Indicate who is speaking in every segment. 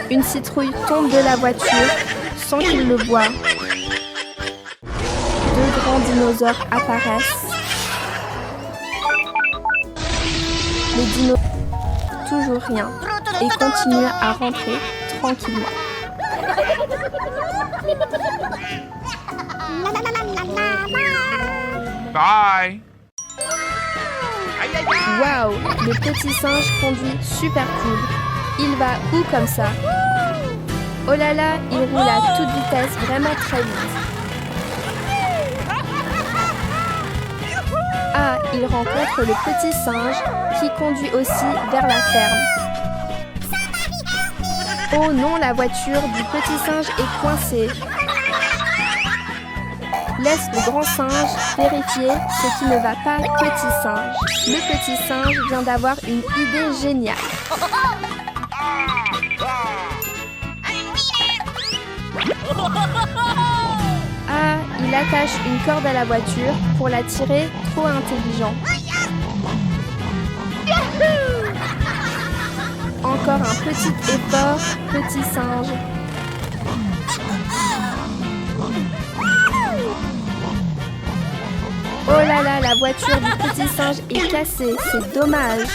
Speaker 1: Une citrouille tombe de la voiture sans qu'il le voie. Deux grands dinosaures apparaissent. Les dinos toujours rien et continuent à rentrer tranquillement.
Speaker 2: Bye.
Speaker 1: Waouh, le petit singe conduit super cool. Il va où comme ça? Oh là là, il roule à toute vitesse, vraiment très vite. Ah, il rencontre le petit singe qui conduit aussi vers la ferme. Oh non, la voiture du petit singe est coincée. Laisse le grand singe vérifier ce qui ne va pas, petit singe. Le petit singe vient d'avoir une idée géniale. Ah, il attache une corde à la voiture pour la tirer, trop intelligent. Encore un petit effort, petit singe. Oh là là, la voiture du petit singe est cassée, c'est dommage.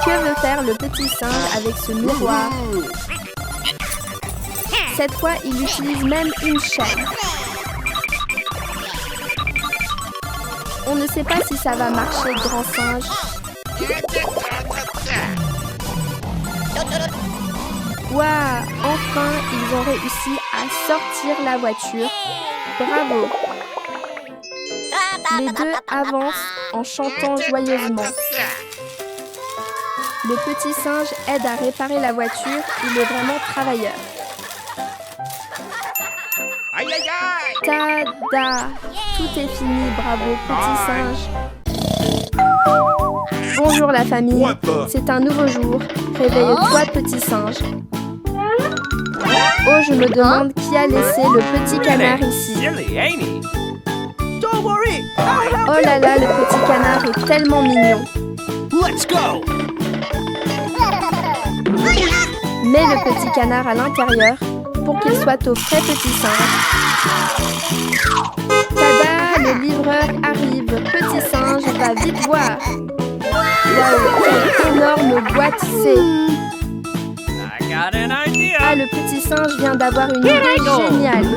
Speaker 1: Que veut faire le petit singe avec ce miroir? Cette fois, il utilise même une chaîne. On ne sait pas si ça va marcher, grand singe. Waouh, enfin, ils ont réussi à sortir la voiture. Bravo! Les deux avancent en chantant joyeusement. Le petit singe aide à réparer la voiture, il est vraiment travailleur. Tada! Tout est fini, bravo petit singe. Bonjour la famille, c'est un nouveau jour. Réveille-toi petit singe. Oh, je me demande qui a laissé le petit canard ici. Oh là là, le petit canard est tellement mignon. Mets le petit canard à l'intérieur pour qu'il soit au frais, petit singe. Tada, le livreur arrive. Petit singe va vite voir. Waouh, quelle énorme boîte c'est. Ah, le petit singe vient d'avoir une idée géniale.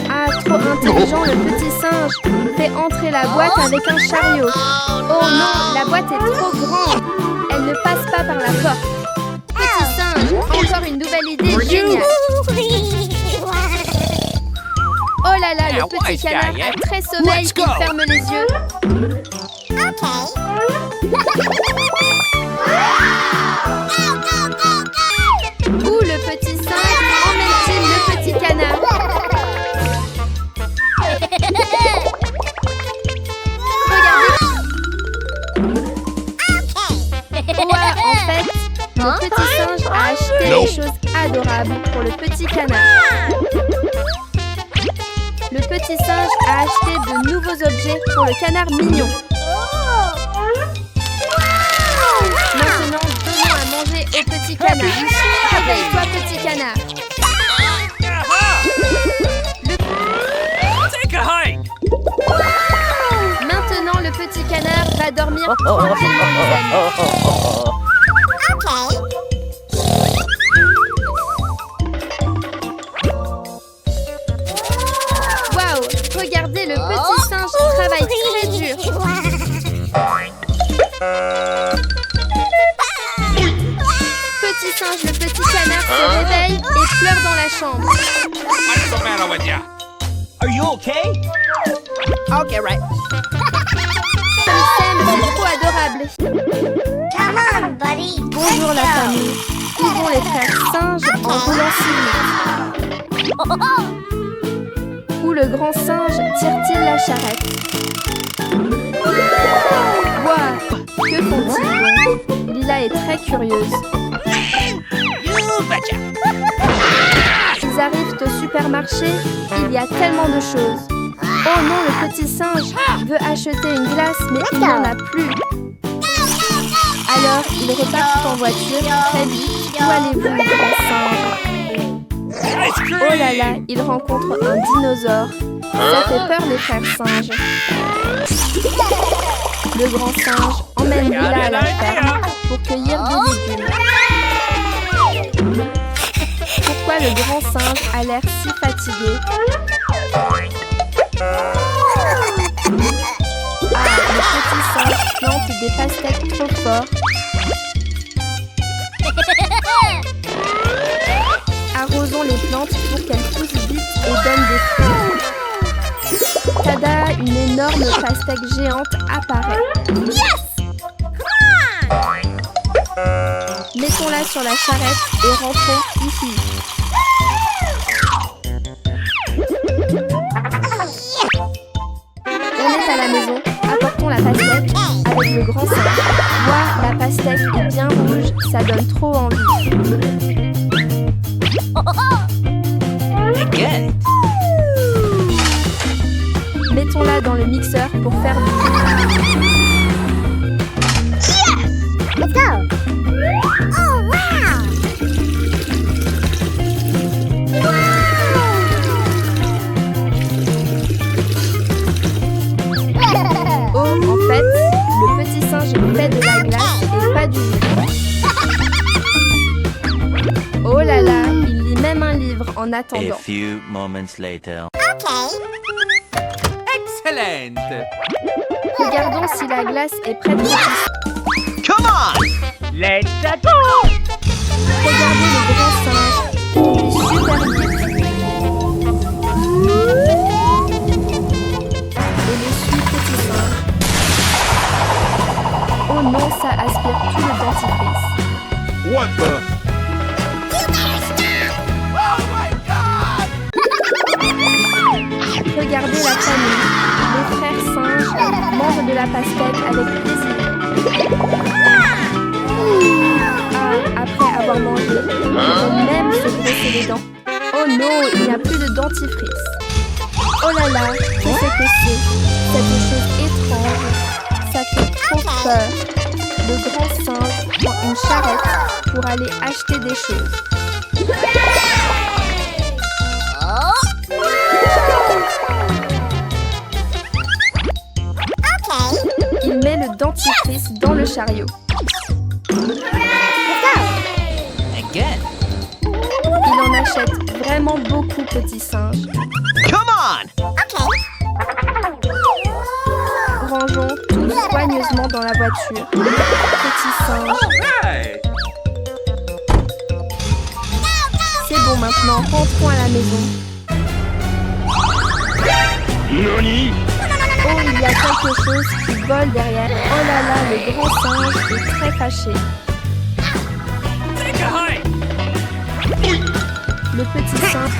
Speaker 1: Ah, trop intelligent, le petit singe fait entrer la boîte avec un chariot. Oh non, la boîte est trop grande. Elle ne passe pas par la porte. Petit singe, encore une nouvelle idée géniale. Oh là là, le petit canard a très sommeil, il ferme les yeux. Où le petit singe emmène-t-il le petit canard? Regardez. Ouais, en fait, le petit singe a acheté des choses adorables pour le petit canard. Le petit singe a acheté de nouveaux objets pour le canard mignon. Maintenant, donnons à manger au petit canard. Réveille-toi, petit canard. Maintenant, le petit canard va dormir tranquillement, les amis. Waouh, regardez, le petit singe travaille très dur. Petit singe, le petit canard se réveille et pleure dans la chambre.
Speaker 2: What's the matter with ya?
Speaker 3: Are you okay? Okay, right.
Speaker 1: Ils s'aiment, c'est trop adorable.
Speaker 4: Come on, buddy.
Speaker 1: Bonjour la famille. Où vont les frères singes en roulant si vite? Où le grand singe tire-t-il la charrette? Waouh, que est très curieuse.
Speaker 3: You betcha.
Speaker 1: Ils arrivent au supermarché, il y a tellement de choses. Oh non, le petit singe veut acheter une glace, mais il n'y en a plus. Alors, ils repartent en voiture très vite. Où allez-vous, le grand singe? Oh là là, il rencontre un dinosaure. Ça fait peur les frères singes. Le grand singe emmène Lila à la ferme pour cueillir des légumes. Pourquoi le grand singe a l'air si fatigué? Ah, le petit singe plante des pastèques trop fort. Arrosons les plantes pour qu'elles poussent vite et donnent des fruits. Tada, une énorme pastèque géante apparaît.
Speaker 4: Yes!
Speaker 1: Mettons-la sur la charrette et rentrons ici. On est à la maison, apportons la pastèque avec le grand singe. Ouah, la pastèque est bien rouge, ça donne trop envie.
Speaker 3: Again.
Speaker 1: Mettons-la dans le mixeur pour faire du thé.
Speaker 4: Let's go! Oh, wow!
Speaker 1: Oh, en fait, le petit singe fait de la glace et pas du lait. Oh là là, il lit même un livre en
Speaker 5: A
Speaker 1: attendant.
Speaker 5: few moments later.
Speaker 4: Okay.
Speaker 3: Excellent.
Speaker 1: Regardons si la glace est prête pour cuisson.
Speaker 3: Come on. Let's go.
Speaker 1: Regardez le grand singe. Super vite. Et le suit petit singe. Oh non, ça aspire tout le dentifrice.
Speaker 2: What the?
Speaker 1: Regardez la famille. Les frères singes mangent de la pastèque avec plaisir. Ah, après avoir mangé, ils vont même se brosser les dents. Oh non, il n'y a plus de dentifrice. Oh là là, je sais que c'est cette chose étrange. Ça fait trop peur. Le grand singe prend une charrette pour aller acheter des choses. Il met le dentifrice dans le chariot.
Speaker 3: Again.
Speaker 1: Il en achète vraiment beaucoup, petit singe.
Speaker 3: Come on.
Speaker 1: Rangeons tout soigneusement dans la voiture. Petit singe.
Speaker 2: Hey!
Speaker 1: C'est bon maintenant, rentrons à la maison.
Speaker 2: Nani?
Speaker 1: Oh, il y a quelque chose qui vole derrière. Oh là là, le grand singe est très fâché.
Speaker 3: Take a hike.
Speaker 1: Le petit singe.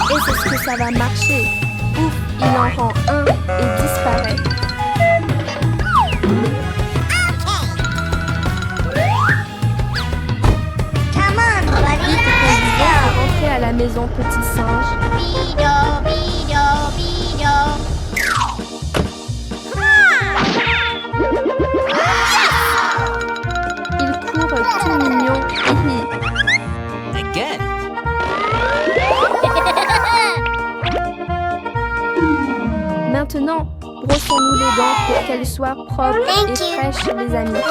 Speaker 1: Et c'est ce que ça va marcher. Ouf, il en rend un et disparaît.
Speaker 4: Come on, buddy.
Speaker 1: Vite, conduisons pour rentrer à la maison, petit singe.
Speaker 4: Bido, bido, bido.
Speaker 1: Il court tout mignon. Hihi.
Speaker 3: Again.
Speaker 1: Maintenant, brossons-nous les dents pour qu'elles soient propres
Speaker 4: Thank
Speaker 1: et
Speaker 4: you.
Speaker 1: fraîches, les amis.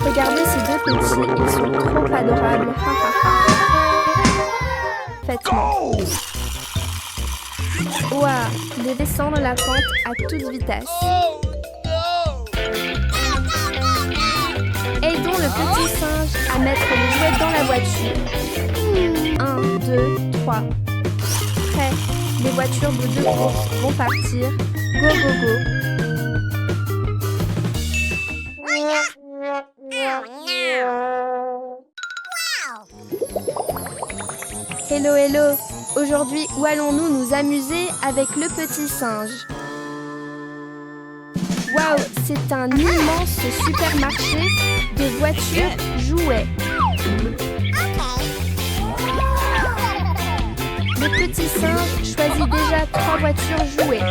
Speaker 1: Regardez ces deux petits, ils sont trop adorables. Ha, ha, ha. Faites-moi. Ouah, de descendre la pente à toute vitesse. Aidons le petit singe à mettre les jouets dans la voiture. 1, 2, 3. Prêt. Les voitures de deux courses vont partir. Go, go, go. Hello, hello. Aujourd'hui, où allons-nous nous amuser avec le petit singe? Waouh, c'est un immense supermarché de voitures jouets. Le petit singe choisit déjà 3 voitures jouets.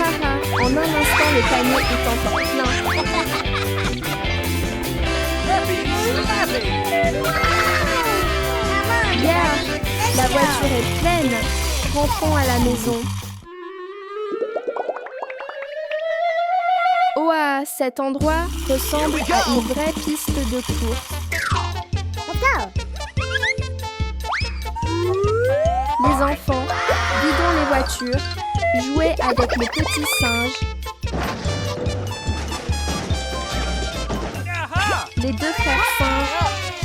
Speaker 1: Haha, en un instant, le panier est encore plein. Yeah, la voiture est pleine. Rentrons à la maison. Ouah, cet endroit ressemble à une vraie piste de course. Les enfants, vidons les voitures, jouez avec le petit singe. Les 2 frères singes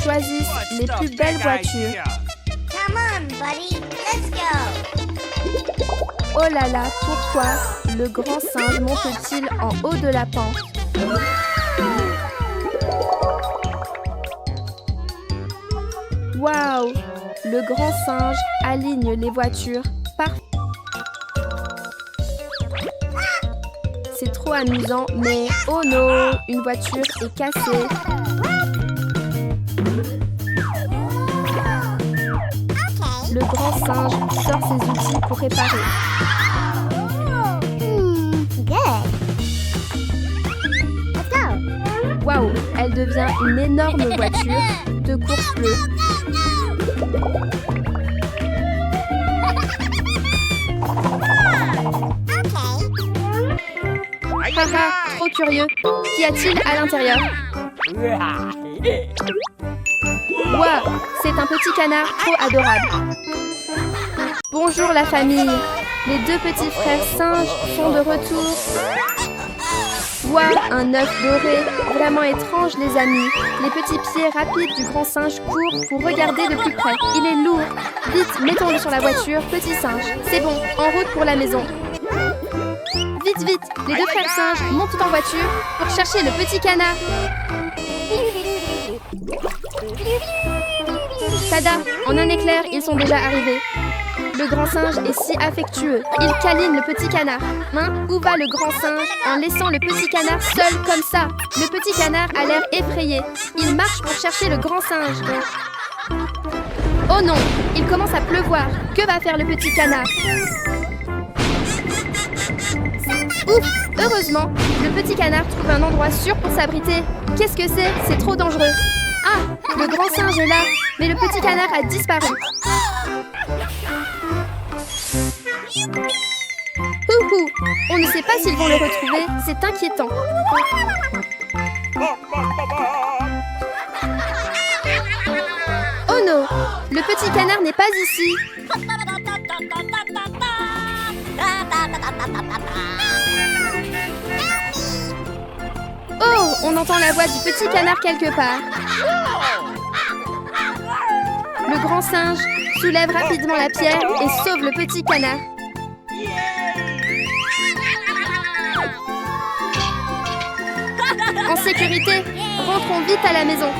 Speaker 1: choisissent les plus belles voitures.
Speaker 4: Come on, buddy. Let's go.
Speaker 1: Oh là là, pourquoi le grand singe monte-t-il en haut de la pente? Waouh! Le grand singe aligne les voitures parfaitement. C'est trop amusant, mais oh non, une voiture est cassée. Le grand singe sort ses outils pour réparer.
Speaker 4: Good. Let's go.
Speaker 1: Waouh, elle devient une énorme voiture de course bleue. Haha, trop curieux. Qu'y a-t-il à l'intérieur? Waouh, c'est un petit canard trop adorable. Bonjour la famille. Les 2 petits frères singes sont de retour. Waouh, un œuf doré. Vraiment étrange les amis. Les petits pieds rapides du grand singe courent pour regarder de plus près. Il est lourd. Vite, mettons-le sur la voiture, petit singe. C'est bon, en route pour la maison. Vite, vite, les 2 frères singes montent en voiture pour chercher le petit canard. Tada, en un éclair, ils sont déjà arrivés. Le grand singe est si affectueux. Il câline le petit canard. Hein? Où va le grand singe en laissant le petit canard seul comme ça? Le petit canard a l'air effrayé. Il marche pour chercher le grand singe. Oh non, il commence à pleuvoir. Que va faire le petit canard? Ouf! Heureusement, le petit canard trouve un endroit sûr pour s'abriter. Qu'est-ce que c'est? C'est trop dangereux. Ah! Le grand singe est là, mais le petit canard a disparu. Houhou! On ne sait pas s'ils vont le retrouver, c'est inquiétant. Oh non! Le petit canard n'est pas ici. Oh, on entend la voix du petit canard quelque part. Le grand singe soulève rapidement la pierre et sauve le petit canard. En sécurité, rentrons vite à la maison.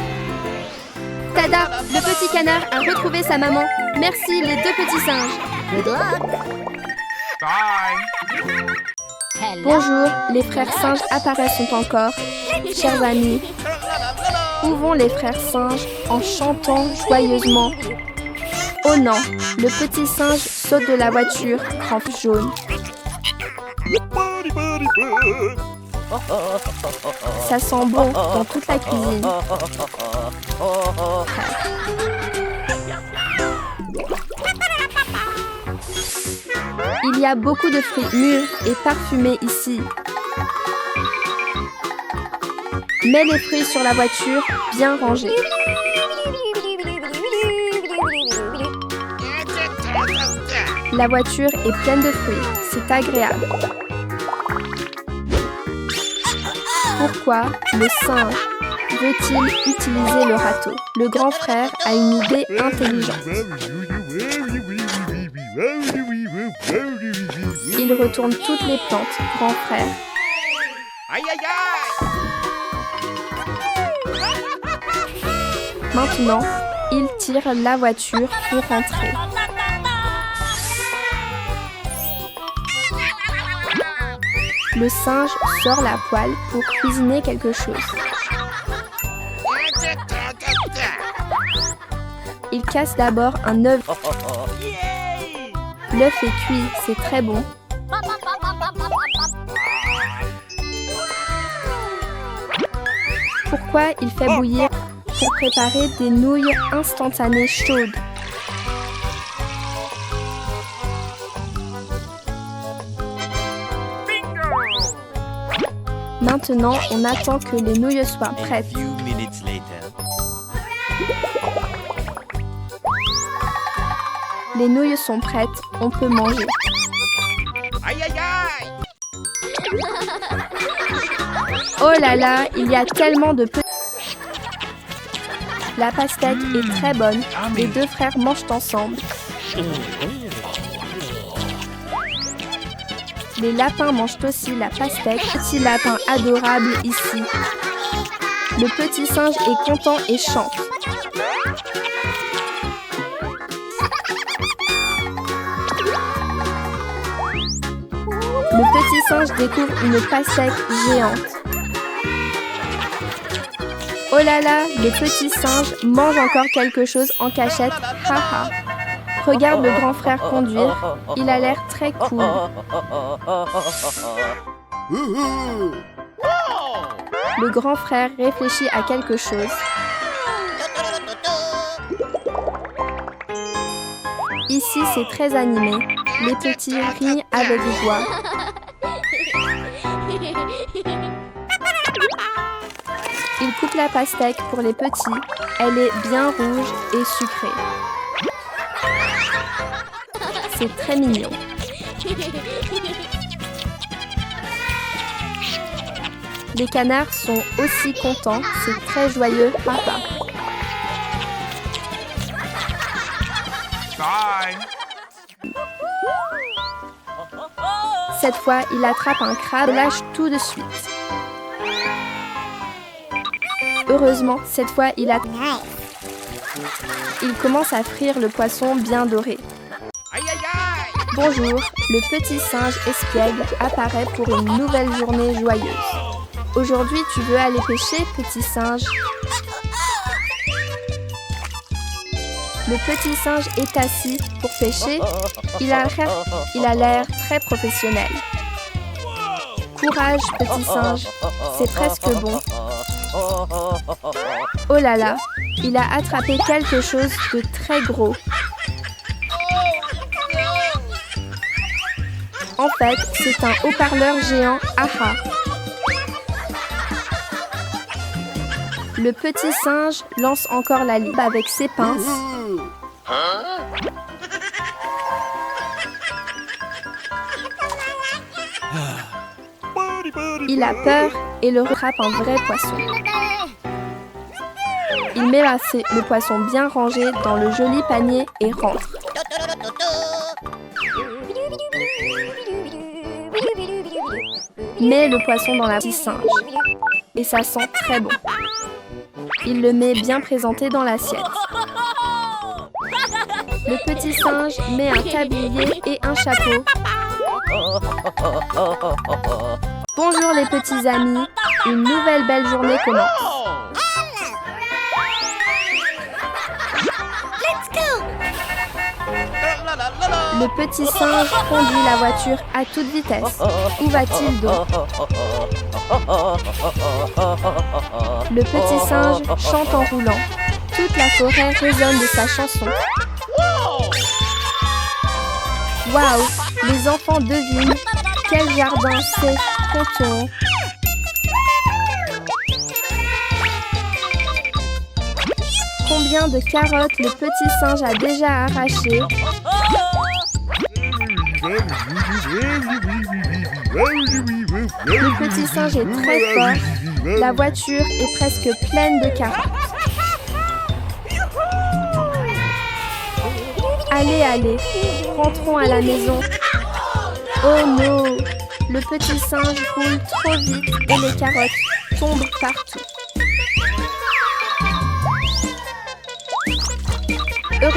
Speaker 1: Tada, le petit canard a retrouvé sa maman. Merci les 2 petits singes.
Speaker 4: Good luck.
Speaker 1: Bonjour, les frères singes apparaissent encore. Chers amis, où vont les frères singes en chantant joyeusement? Oh non, le petit singe saute de la voiture, crampe jaune. Ça sent bon dans toute la cuisine. Il y a beaucoup de fruits mûrs et parfumés ici. Mets les fruits sur la voiture, bien rangés. La voiture est pleine de fruits, c'est agréable. Pourquoi le singe veut-il utiliser le râteau? Le grand frère a une idée intelligente. Il retourne toutes les plantes, grand frère.
Speaker 2: Aïe aïe aïe!
Speaker 1: Maintenant, Il tire la voiture pour rentrer. Le singe sort la poêle pour cuisiner quelque chose. Il casse d'abord un œuf. L'œuf est cuit, c'est très bon. Pourquoi il fait bouillir? Pour préparer des nouilles instantanées chaudes. Maintenant, on attend que les nouilles soient
Speaker 5: A
Speaker 1: prêtes.
Speaker 5: few minutes later.
Speaker 1: Les nouilles sont prêtes, on peut manger.
Speaker 2: Aïe aïe aïe.
Speaker 1: Oh là là, il y a tellement de petits. La pastèque est très bonne. Les deux frères mangent ensemble. Les lapins mangent aussi la pastèque. Petit lapin adorable ici. Le petit singe est content et chante. Le petit singe découvre une pastèque géante. Oh là là, le petit singe mange encore quelque chose en cachette. Haha. Regarde le grand frère conduire. Il a l'air très cool. Le grand frère réfléchit à quelque chose. Ici, c'est très animé. Les petits rient avec joie. Il coupe la pastèque pour les petits. Elle est bien rouge et sucrée. C'est très mignon. Les canards sont aussi contents. C'est très joyeux, papa. Cette fois, il attrape un crabe et lâche tout de suite. Heureusement, cette fois, il commence à frire le poisson bien doré.
Speaker 2: Aïe aïe aïe.
Speaker 1: Bonjour, le petit singe espiègle apparaît pour une nouvelle journée joyeuse. Aujourd'hui, tu veux aller pêcher, petit singe? Le petit singe est assis pour pêcher. Il a l'air très professionnel. Courage, petit singe, c'est presque bon. Oh là là, il a attrapé quelque chose de très gros. En fait, c'est un haut-parleur géant AHA. Le petit singe lance encore la ligne avec ses pinces. Il a peur et le rattrape un vrai poisson. Il met le poisson bien rangé dans le joli panier et rentre. Met le poisson dans la petite singe. Et ça sent très bon. Il le met bien présenté dans l'assiette. Le petit singe met un tablier et un chapeau. Bonjour les petits amis, une nouvelle belle journée commence. Le petit singe conduit la voiture à toute vitesse. Où va-t-il donc? Le petit singe chante en roulant. Toute la forêt résonne de sa chanson. Waouh! Les enfants devinent quel jardin c'est. Comptons. Combien de carottes le petit singe a déjà arrachées? Le petit singe est très fort. La voiture est presque pleine de carottes. Allez, allez, rentrons à la maison. Oh non! Le petit singe roule trop vite et les carottes tombent partout.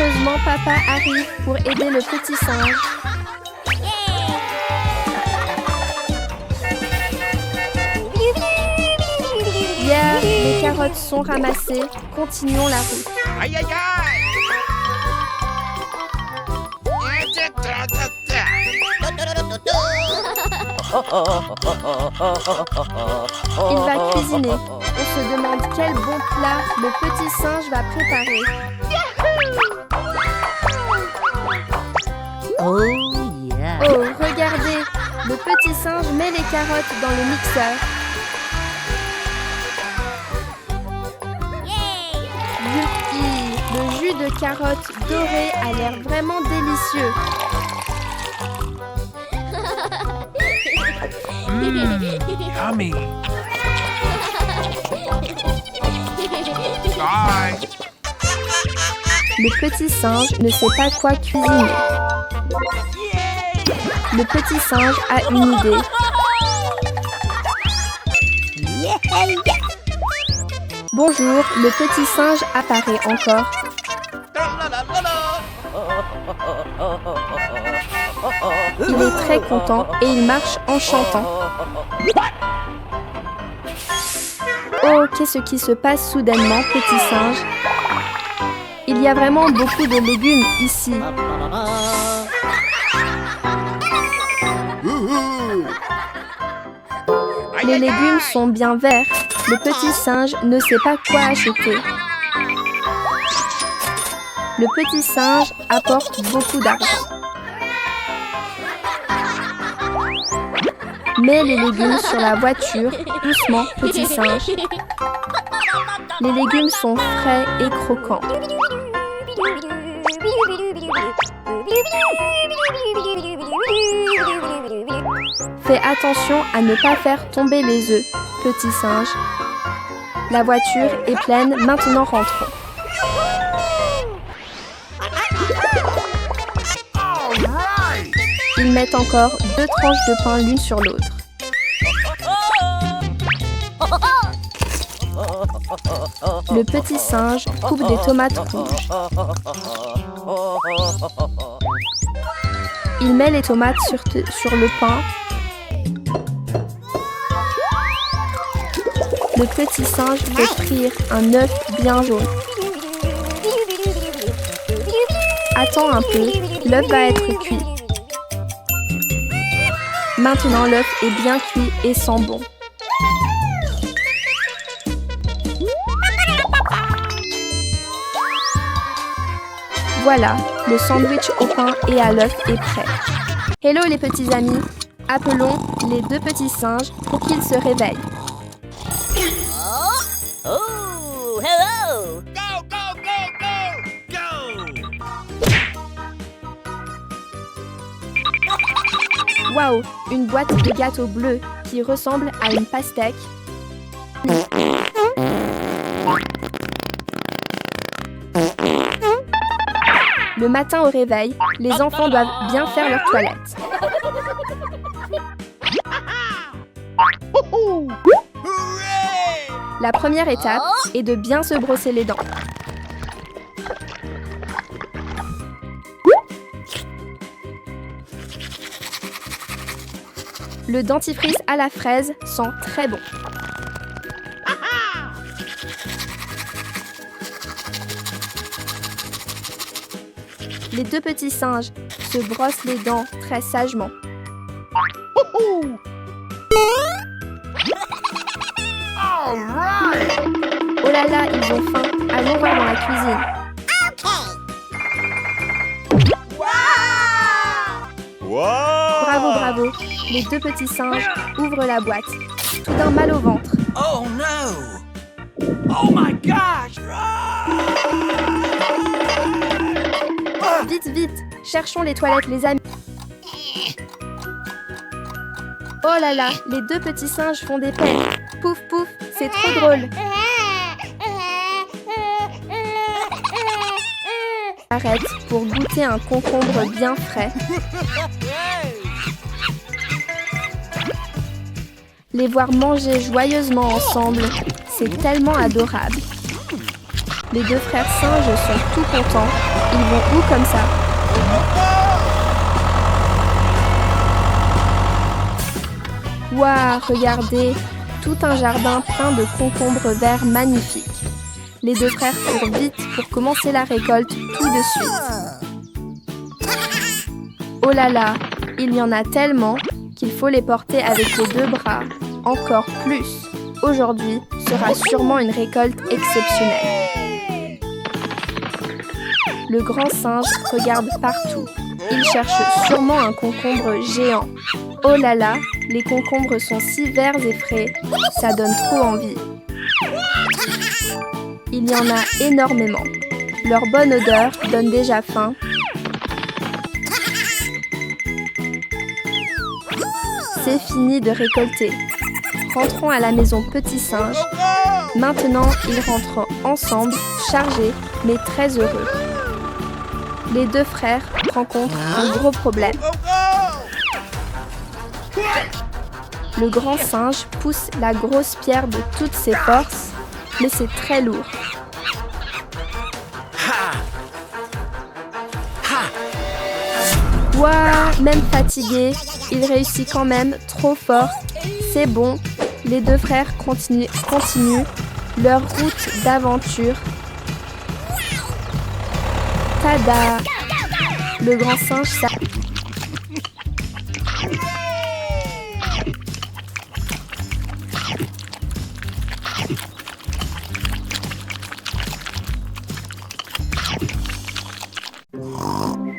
Speaker 1: Heureusement, papa arrive pour aider le petit singe. Yeah, les carottes sont ramassées. Continuons la route.
Speaker 2: Aïe, aïe, aïe.
Speaker 1: Il va cuisiner. On se demande quel bon plat le petit singe va préparer.
Speaker 6: Oh yeah.
Speaker 1: Oh, regardez, le petit singe met les carottes dans le mixeur. Youpi, le jus de carotte doré a l'air vraiment délicieux.
Speaker 2: Yummy. Bye.
Speaker 1: Le petit singe ne sait pas quoi cuisiner. Le petit singe a une idée. Bonjour, le petit singe apparaît encore. Il est très content et il marche en chantant. Oh, qu'est-ce qui se passe soudainement, petit singe? Il y a vraiment beaucoup de légumes ici. Les légumes sont bien verts. Le petit singe ne sait pas quoi acheter. Le petit singe apporte beaucoup d'argent. Mets les légumes sur la voiture, doucement, petit singe. Les légumes sont frais et croquants. Fais attention à ne pas faire tomber les œufs, petit singe. La voiture est pleine, maintenant rentrons. Ils mettent encore 2 tranches de pain l'une sur l'autre. Le petit singe coupe des tomates rouges. Il met les tomates sur le pain. Le petit singe fait frire un œuf bien jaune. Attends un peu, l'œuf va être cuit. Maintenant l'œuf est bien cuit et sent bon. Voilà, le sandwich au pain et à l'œuf est prêt. Hello les petits amis, appelons les 2 petits singes pour qu'ils se réveillent.
Speaker 6: Oh, hello.
Speaker 2: Go, go, go, go, go.
Speaker 1: Waouh, une boîte de gâteaux bleus qui ressemble à une pastèque. Le matin au réveil, les enfants doivent bien faire leur toilette. La première étape est de bien se brosser les dents. Le dentifrice à la fraise sent très bon. Les 2 petits singes se brossent les dents très sagement. Oh là là, ils ont faim. Allons voir dans la cuisine. Bravo, bravo. Les 2 petits singes ouvrent la boîte. Soudain mal au ventre.
Speaker 3: Oh no! Oh my gosh!
Speaker 1: Vite, vite. Cherchons les toilettes, les amis. Oh là là, les 2 petits singes font des peines. Pouf, pouf, c'est trop drôle. Arrête pour goûter un concombre bien frais. Les voir manger joyeusement ensemble, c'est tellement adorable. Les deux frères singes sont tout contents. Ils vont où comme ça? Waouh, regardez, tout un jardin plein de concombres verts magnifiques. Les deux frères courent vite pour commencer la récolte tout de suite. Oh là là, il y en a tellement qu'il faut les porter avec les deux bras. Encore plus. Aujourd'hui sera sûrement une récolte exceptionnelle. Le grand singe regarde partout. Il cherche sûrement un concombre géant. Oh là là, les concombres sont si verts et frais, ça donne trop envie. Il y en a énormément. Leur bonne odeur donne déjà faim. C'est fini de récolter. Rentrons à la maison petit singe. Maintenant, ils rentrent ensemble, chargés, mais très heureux. Les deux frères rencontrent un gros problème. Le grand singe pousse la grosse pierre de toutes ses forces, mais c'est très lourd. Waouh, même fatigué, il réussit quand même trop fort. C'est bon, les deux frères continuent leur route d'aventure. Tada! Le grand singe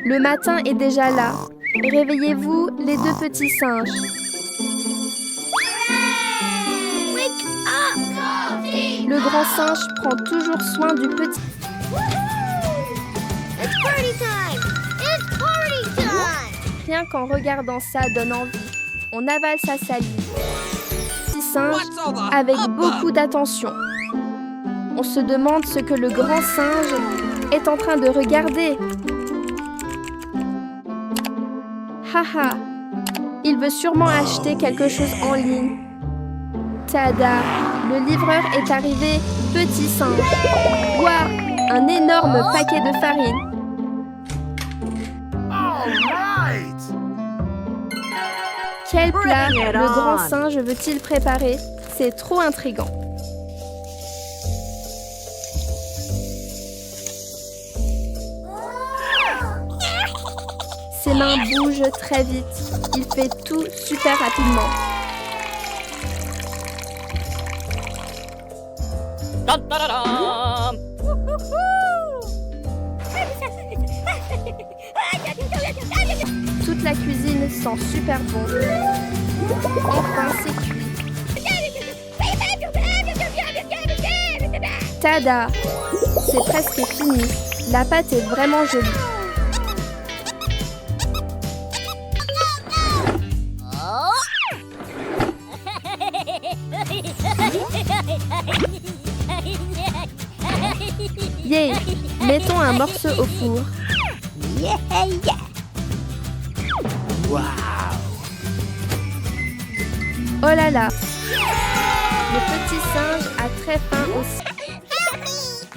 Speaker 1: Le matin est déjà là. Réveillez-vous, les deux petits singes. Le grand singe prend toujours soin du petit.
Speaker 4: It's party time! It's party time!
Speaker 1: Rien qu'en regardant ça donne envie. On avale sa salive. Petit singe avec beaucoup d'attention. On se demande ce que le grand singe est en train de regarder. Haha, il veut sûrement acheter quelque chose en ligne. Tada, le livreur est arrivé, petit singe. Waouh, un énorme paquet de farine. Quel plat le grand singe veut-il préparer? C'est trop intriguant. Ses mains bougent très vite. Il fait tout super rapidement. Toute la cuisine sent super bon. Enfin, c'est cuit. Tada! C'est presque fini. La pâte est vraiment jolie. Yeah! Mettons un morceau au four.
Speaker 4: Yeah, yeah!
Speaker 1: Oh là là! Le petit singe a très faim aussi.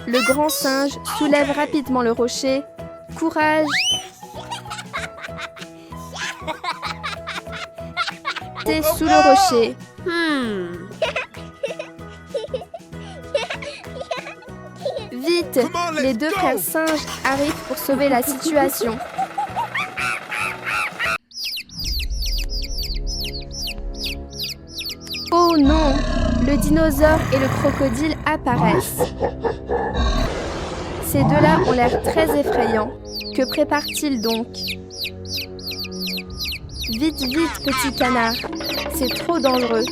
Speaker 1: Le grand singe soulève rapidement le rocher. Courage! C'est sous le rocher. Vite! Les deux frères singes arrivent pour sauver la situation. Oh non! Le dinosaure et le crocodile apparaissent. Ces deux-là ont l'air très effrayants. Que prépare-t-il donc? Vite, vite, petit canard. C'est trop dangereux.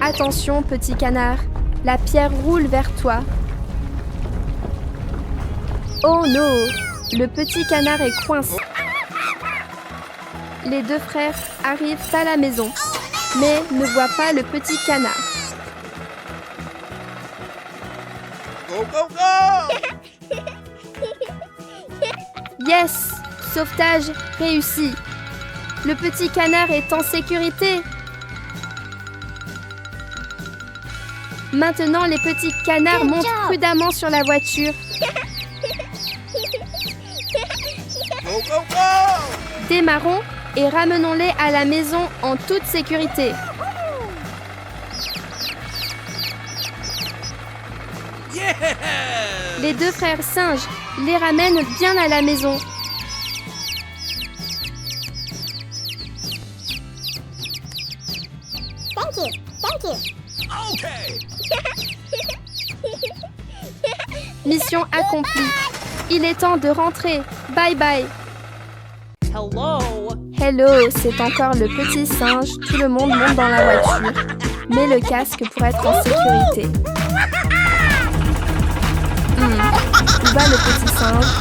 Speaker 1: Attention, petit canard. La pierre roule vers toi. Oh non! Le petit canard est coincé. Les deux frères arrivent à la maison, mais ne voient pas le petit canard.
Speaker 2: Go, go, go!
Speaker 1: Yes! Sauvetage réussi. Le petit canard est en sécurité. Maintenant, les petits canards
Speaker 4: Good
Speaker 1: montent
Speaker 4: job.
Speaker 1: prudemment sur la voiture.
Speaker 2: Go, go, go!
Speaker 1: Démarrons et ramenons-les à la maison en toute sécurité.
Speaker 2: Yeah!
Speaker 1: Les deux frères singes les ramènent bien à la maison.
Speaker 4: Thank you. Thank you.
Speaker 2: Okay!
Speaker 1: Mission accomplie. Il est temps de rentrer. Bye bye.
Speaker 3: Hello.
Speaker 1: Hello, c'est encore le petit singe. Tout le monde monte dans la voiture. Mets le casque pour être en sécurité. Où va le petit singe?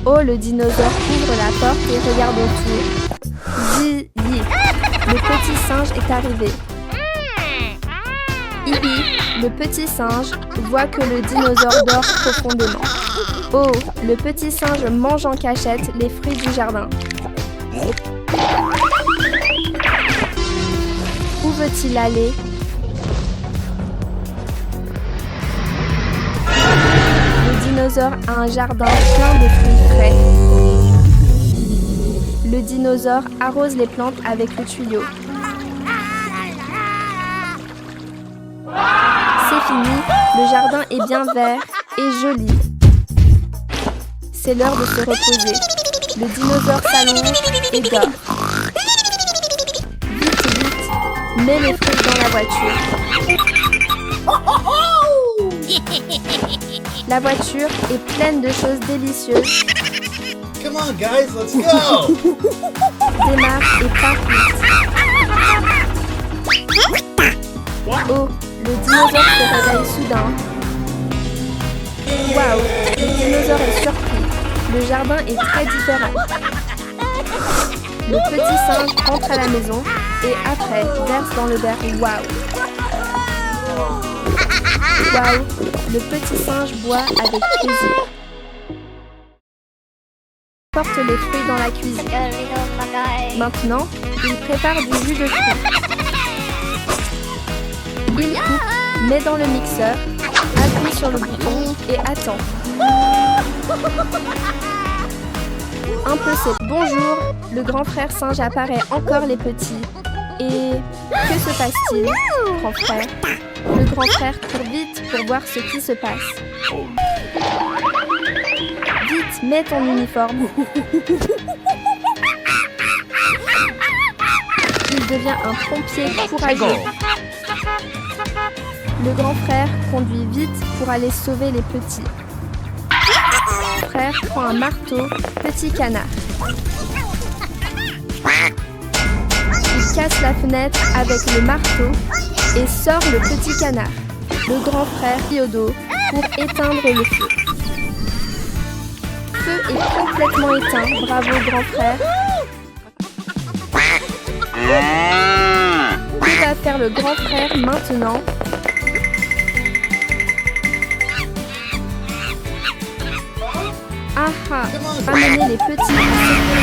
Speaker 1: Oh, le dinosaure ouvre la porte et regarde autour. Zi, le petit singe est arrivé. Le petit singe voit que le dinosaure dort profondément. Oh, le petit singe mange en cachette les fruits du jardin. Où veut-il aller? Le dinosaure a un jardin plein de fruits frais. Le dinosaure arrose les plantes avec le tuyau. C'est fini, le jardin est bien vert et joli. C'est l'heure de se reposer. Le dinosaure s'allonge et dort. Vite, vite, mets les fruits dans la voiture. La voiture est pleine de choses délicieuses.
Speaker 7: Come on, guys, let's go!
Speaker 1: Démarre et part vite. Oh, le dinosaure se réveille soudain. Waouh, le dinosaure est surpris. Le jardin est très différent. Le petit singe rentre à la maison et après verse dans le verre. Waouh! Waouh! Le petit singe boit avec plaisir. Porte les fruits dans la cuisine. Maintenant, il prépare du jus de fruits. Il coupe, met dans le mixeur, appuie sur le bouton et attend. Un peu c'est bonjour, le grand frère singe apparaît encore les petits. Et que se passe-t-il, grand frère? Le grand frère court vite pour voir ce qui se passe. Vite, mets ton uniforme. Il devient un pompier courageux. Le grand frère conduit vite pour aller sauver les petits. Le frère prend un marteau, petit canard. Il casse la fenêtre avec le marteau et sort le petit canard. Le grand frère est au dos pour éteindre le feu. Le feu est complètement éteint. Bravo, grand frère. Que va faire le grand frère maintenant? Ah ah, ramener les petits en sécurité.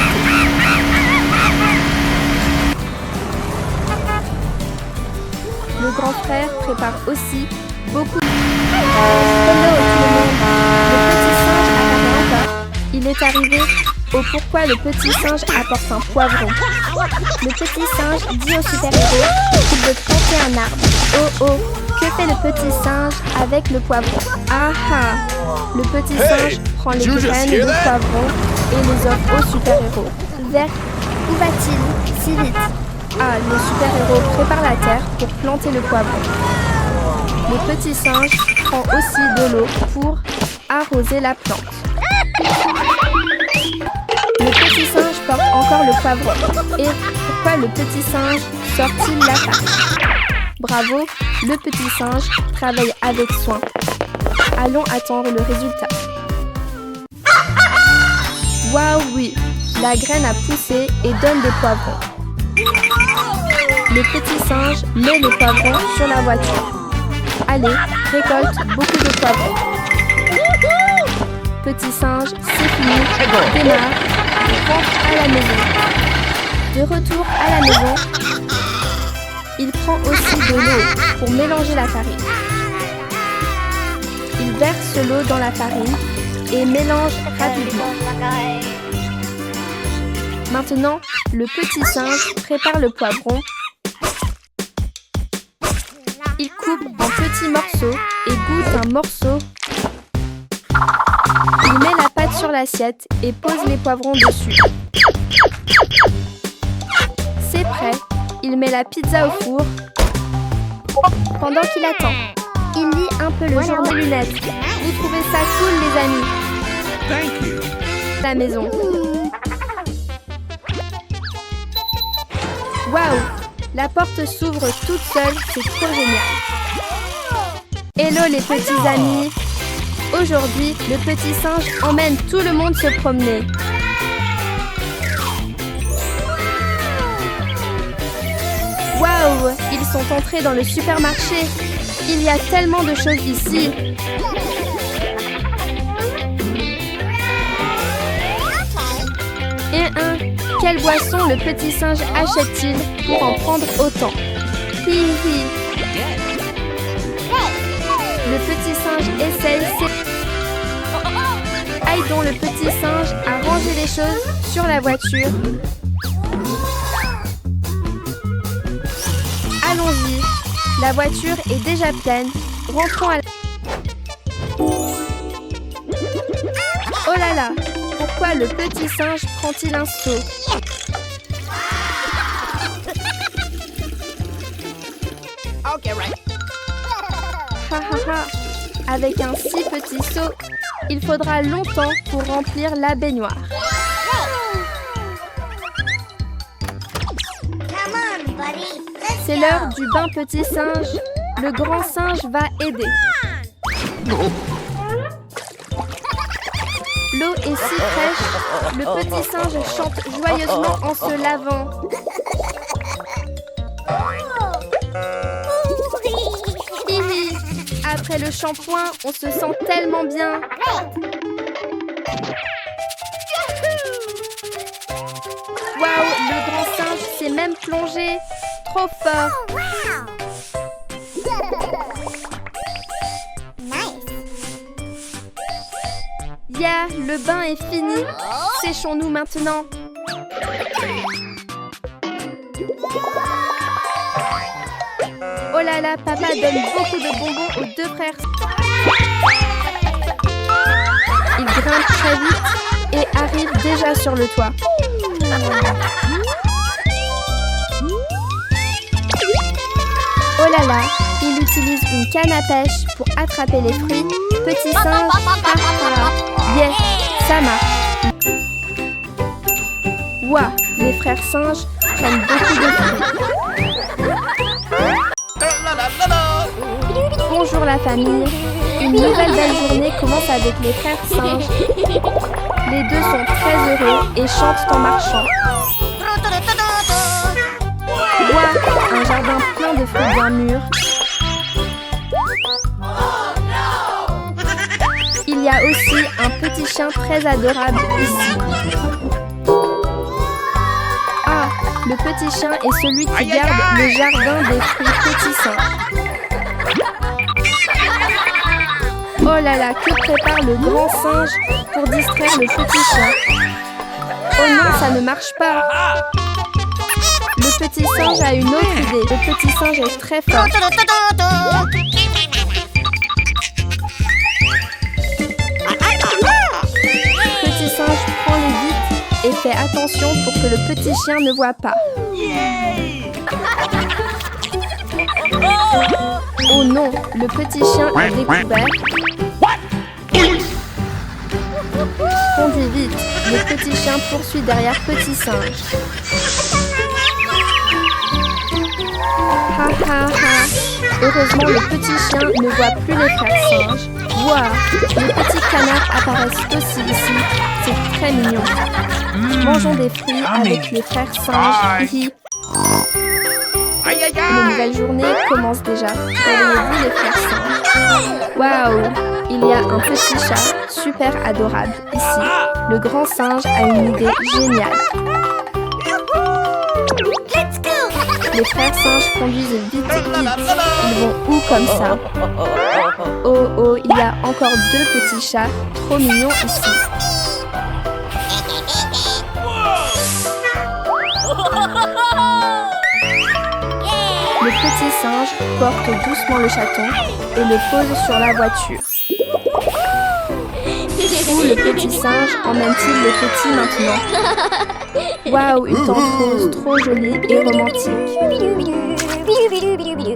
Speaker 1: Le grand frère prépare aussi beaucoup de... Hello tout le monde. Le petit singe apparaît encore. Il est arrivé au pourquoi le petit singe apporte un poivron. Le petit singe dit au super-héros qu'il veut planter un arbre. Oh oh, que fait le petit singe avec le poivron? Ah ah, le petit singe prend les graines de poivron et les offre au super-héros. Vers où va-t-il si vite? Ah, le super-héros prépare la terre pour planter le poivron. Le petit singe prend aussi de l'eau pour arroser la plante. Le petit singe porte encore le poivron. Et pourquoi le petit singe sort-il la tâche? Bravo, le petit singe travaille avec soin. Allons attendre le résultat. Waouh, oui, la graine a poussé et donne des poivrons. Le petit singe met les poivrons sur la voiture. Allez, récolte beaucoup de poivrons. petit singe, c'est fini, démarre, rentre à la maison. De retour à la maison, il prend aussi de l'eau pour mélanger la farine. Il verse l'eau dans la farine et mélange rapidement. Maintenant, le petit singe prépare le poivron. Il coupe en petits morceaux et goûte un morceau. Il met la pâte sur l'assiette et pose les poivrons dessus. C'est prêt. Il met la pizza au four. Pendant qu'il attend, il lit un peu le journal des lunettes. Vous trouvez ça cool, les amis?
Speaker 2: Thank you.
Speaker 1: La maison. Waouh! La porte s'ouvre toute seule, c'est trop génial. Hello les petits amis! Aujourd'hui, le petit singe emmène tout le monde se promener. Waouh! Ils sont entrés dans le supermarché. Il y a tellement de choses ici. Quelle boisson le petit singe achète-t-il pour en prendre autant? Hi hi. Le petit singe essaye Aidons le petit singe à ranger les choses sur la voiture. Allons-y. La voiture est déjà pleine. Rentrons à la... Oh là là! Pourquoi le petit singe prend-il un seau?
Speaker 3: Okay, right.
Speaker 1: Ha ha ha! Avec un si petit seau, il faudra longtemps pour remplir la baignoire. C'est l'heure du bain petit singe. Le grand singe va aider. L'eau est si fraîche, le petit singe chante joyeusement en se lavant. Hihi. Après le shampoing, on se sent tellement bien. Waouh, le grand singe s'est même plongé. Trop fort. Yeah, le bain est fini. Séchons-nous maintenant. Oh là là, papa donne beaucoup de bonbons aux deux frères. Il grimpe très vite et arrive déjà sur le toit. Oh là là, il utilise une canne à pêche pour attraper les fruits. Petit singe, yes, ça marche. Ouah, les frères singes prennent beaucoup de fruits. Bonjour la famille. Une nouvelle belle journée commence avec les frères singes. Les deux sont très heureux et chantent en marchant. Ouah, un jardin plein de fruits bien mûrs. Il y a aussi un petit chien très adorable ici. Ah, le petit chien est celui qui garde le jardin des fruits petits singes. Oh là là, que prépare le grand singe pour distraire le petit chien? Oh non, ça ne marche pas. Le petit singe a une autre idée. Le petit singe est très fort. Le petit singe prend les vitres et fait attention pour que le petit chien ne voit pas. Oh non, le petit chien a découvert. Fondez vite, le petit chien poursuit derrière petit singe. Ha ha ha. Heureusement, le petit chien ne voit plus les frères singes. Waouh, les petits canards apparaissent aussi ici. C'est très mignon. Mangeons des fruits avec les frères singes. Hihi.
Speaker 2: Aïe, aïe,
Speaker 1: Une nouvelle journée commence déjà. Réveillez-vous les frères singes. Waouh! Il y a un petit chat super adorable ici. Le grand singe a une idée géniale. Les frères singes conduisent vite, vite. Ils vont où comme ça? Oh, oh, il y a encore 2 petits chats trop mignons ici. Le petit singe porte doucement le chaton et le pose sur la voiture. Où le petit singe emmène-t-il le petit maintenant? Waouh, une tente rose trop jolie et romantique.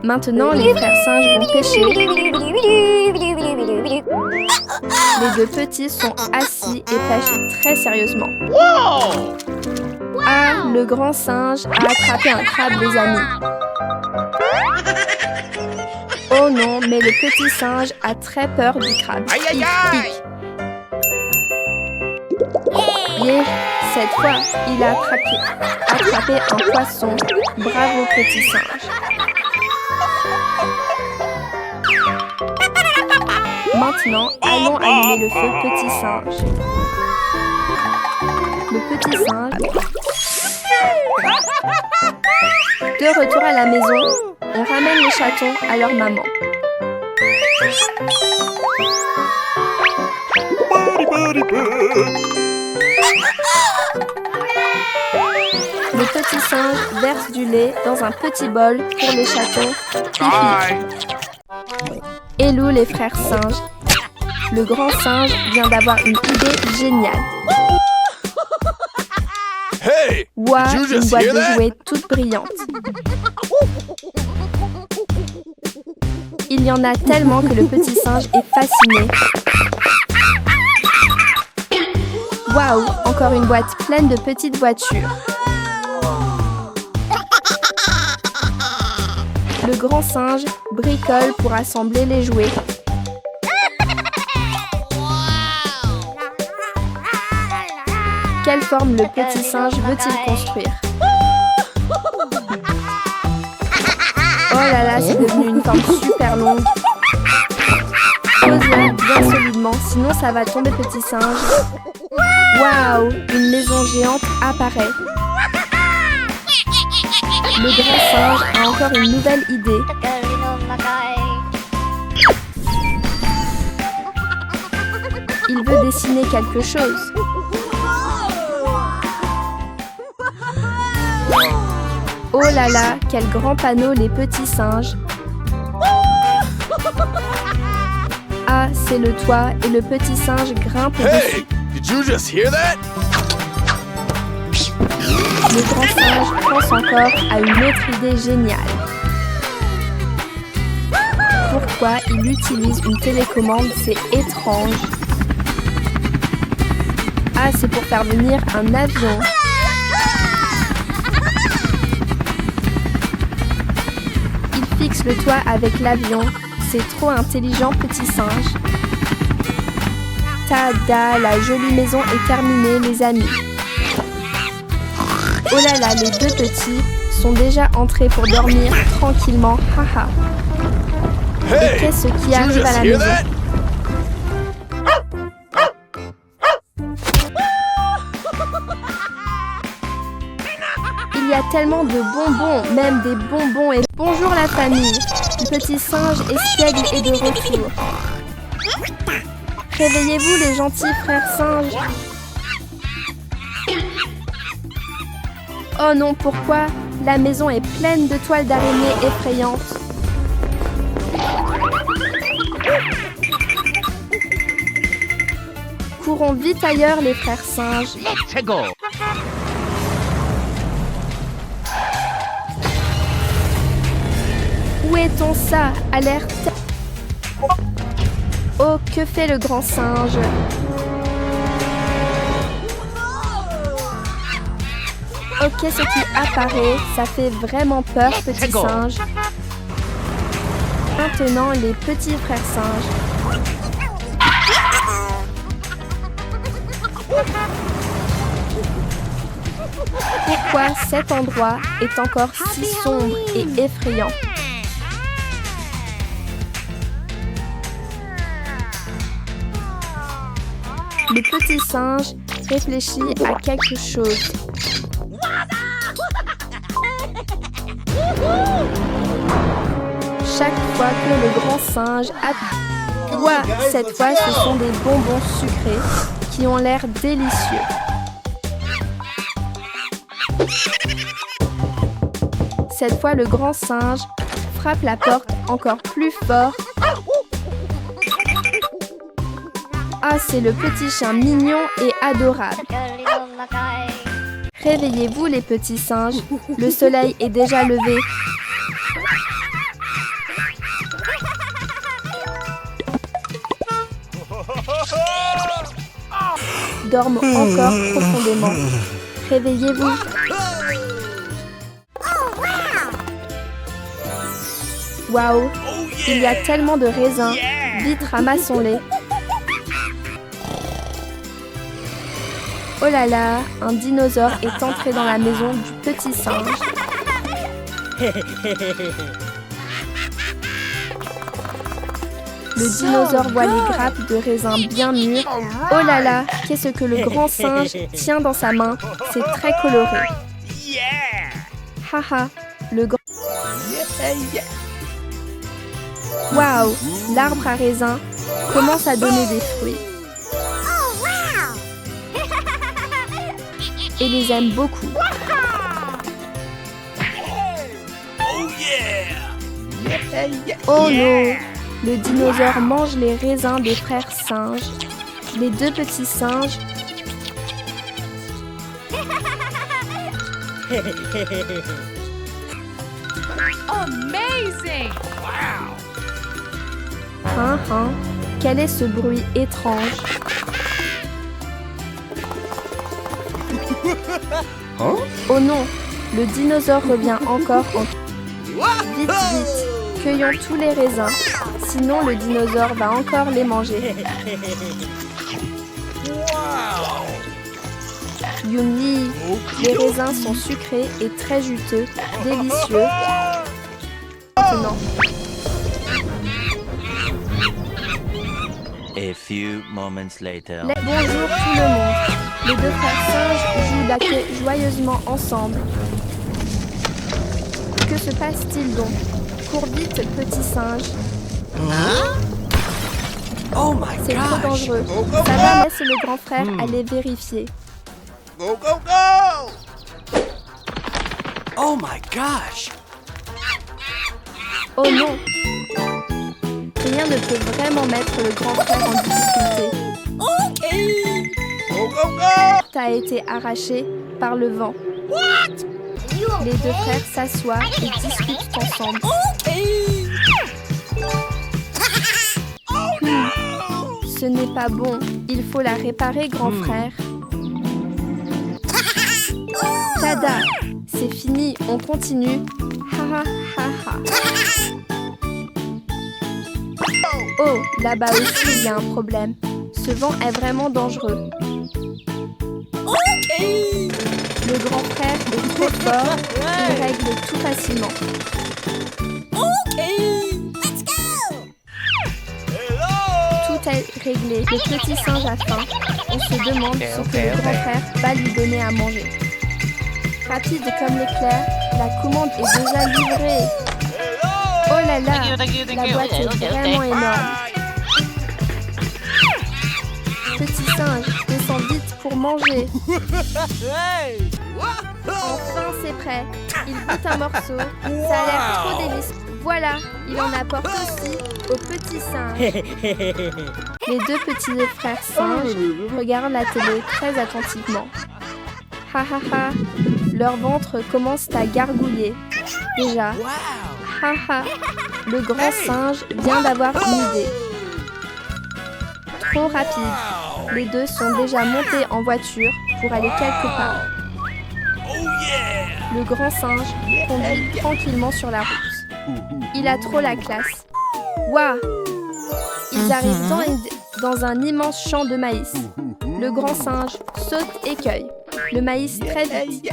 Speaker 1: Maintenant, les frères singes vont pêcher. Les 2 petits sont assis et pêchent très sérieusement. Ah, le grand singe a attrapé un crabe, les amis. Oh non, mais le petit singe a très peur du crabe.
Speaker 2: Aïe, aïe, aïe!
Speaker 1: Yeah, cette fois, il a attrapé un poisson. Bravo, petit singe. Maintenant, allons allumer le feu, petit singe. Le petit singe. De retour à la maison, on ramène les chatons à leur maman. Le petit singe verse du lait dans un petit bol pour les chatons. Hello les frères singes. Le grand singe vient d'avoir une idée géniale.
Speaker 2: Hey!
Speaker 1: Ouah,
Speaker 2: Did you
Speaker 1: une
Speaker 2: just
Speaker 1: boîte
Speaker 2: hear
Speaker 1: de
Speaker 2: that?
Speaker 1: jouets toute brillante. Il y en a tellement que le petit singe est fasciné. Waouh, encore une boîte pleine de petites voitures. Le grand singe bricole pour assembler les jouets. Quelle forme le petit singe veut-il construire? Oh là là, c'est devenu une forme super longue. Pose-la bien solidement, sinon ça va tomber, petit singe. Waouh, une maison géante apparaît. Le grand singe a encore une nouvelle idée. Il veut dessiner quelque chose. Oh là là, quel grand panneau les petits singes. Ah, c'est le toit et le petit singe grimpe dessus.
Speaker 2: Hey! Did you just hear that?
Speaker 1: Le grand singe pense encore à une autre idée géniale. Pourquoi il utilise une télécommande? C'est étrange. Ah, c'est pour faire venir un avion. Il fixe le toit avec l'avion. C'est trop intelligent, petit singe. Tada, la jolie maison est terminée, les amis. Oh là là, les 2 petits sont déjà entrés pour dormir tranquillement. Haha. Et
Speaker 2: Hey!
Speaker 1: qu'est-ce qui
Speaker 2: Did you
Speaker 1: arrive à
Speaker 2: just
Speaker 1: la
Speaker 2: hear
Speaker 1: maison?
Speaker 2: that?
Speaker 1: Il y a tellement de bonbons, même des bonbons et... Bonjour la famille. Le petit singe espiègle est de retour. Réveillez-vous les gentils frères singes. Oh non, pourquoi? La maison est pleine de toiles d'araignée effrayantes. Courons vite ailleurs les frères singes.
Speaker 3: Let's go.
Speaker 1: Où est-on ça? Alerte! Oh, que fait le grand singe? Oh, qu'est-ce qui apparaît? Ça fait vraiment peur, petit singe. Maintenant, les petits frères singes. Pourquoi cet endroit est encore si sombre et effrayant? Le petit singe réfléchit à quelque chose. Chaque fois que le grand singe aboie, cette fois ce sont des bonbons sucrés qui ont l'air délicieux. Cette fois le grand singe frappe la porte encore plus fort. Ah, c'est le petit chien mignon et adorable. Réveillez-vous les petits singes, le soleil est déjà levé. Dorment encore profondément. Réveillez-vous. Waouh, il y a tellement de raisins. Vite, ramassons-les. Oh là là, un dinosaure est entré dans la maison du petit singe. Le dinosaure voit les grappes de raisins bien mûres. Oh là là, qu'est-ce que le grand singe tient dans sa main? C'est très coloré. Haha, le grand... Waouh, l'arbre à raisins commence à donner des fruits. Et les aime beaucoup. Oh non! Le dinosaure mange les raisins des frères singes. Les deux petits singes.
Speaker 3: Amazing!
Speaker 1: Hein, quel est ce bruit étrange? Oh non, le dinosaure revient encore en... Vite, vite, cueillons tous les raisins, sinon le dinosaure va encore les manger. Yummy, les raisins sont sucrés et très juteux, délicieux. Maintenant.
Speaker 5: A few moments later.
Speaker 1: Bonjour tout le monde. Les deux frères singes jouent la queue joyeusement ensemble. Que se passe-t-il donc? Cours vite, petit singe.
Speaker 2: Oh my
Speaker 1: C'est trop dangereux. Ça va, laisse le grand frère aller vérifier.
Speaker 2: Go, go, go! Oh my gosh!
Speaker 1: Oh non! Rien ne peut vraiment mettre le grand frère en difficulté.
Speaker 2: Go, go, go!
Speaker 1: T'as été arraché par le vent. Les deux frères s'assoient et discutent ensemble. Ce n'est pas bon. Il faut la réparer, grand frère. Tada! C'est fini, on continue. Ha ha ha ha. Oh, là-bas aussi il y a un problème. Ce vent est vraiment dangereux. Le grand frère est trop fort, il règle tout facilement. Tout est réglé, le petit singe a faim. On se demande ce que le grand frère va lui donner à manger. Rapide comme l'éclair, la commande est déjà livrée. Oh là là, la boîte est vraiment énorme. Petit singe, descends vite pour manger. Enfin, c'est prêt. Il goûte un morceau. Ça a l'air trop délicieux. Voilà, il en apporte aussi au petit singe. Les deux petits frères singes regardent la télé très attentivement. Ha ha ha, leur ventre commence à gargouiller. Déjà. Ha ha, le grand singe vient d'avoir une idée. Trop rapide. Les deux sont déjà montés en voiture pour aller quelque part. Le grand singe conduit tranquillement sur la route. Il a trop la classe. Waouh! Ils arrivent dans un immense champ de maïs. Le grand singe saute et cueille le maïs très vite.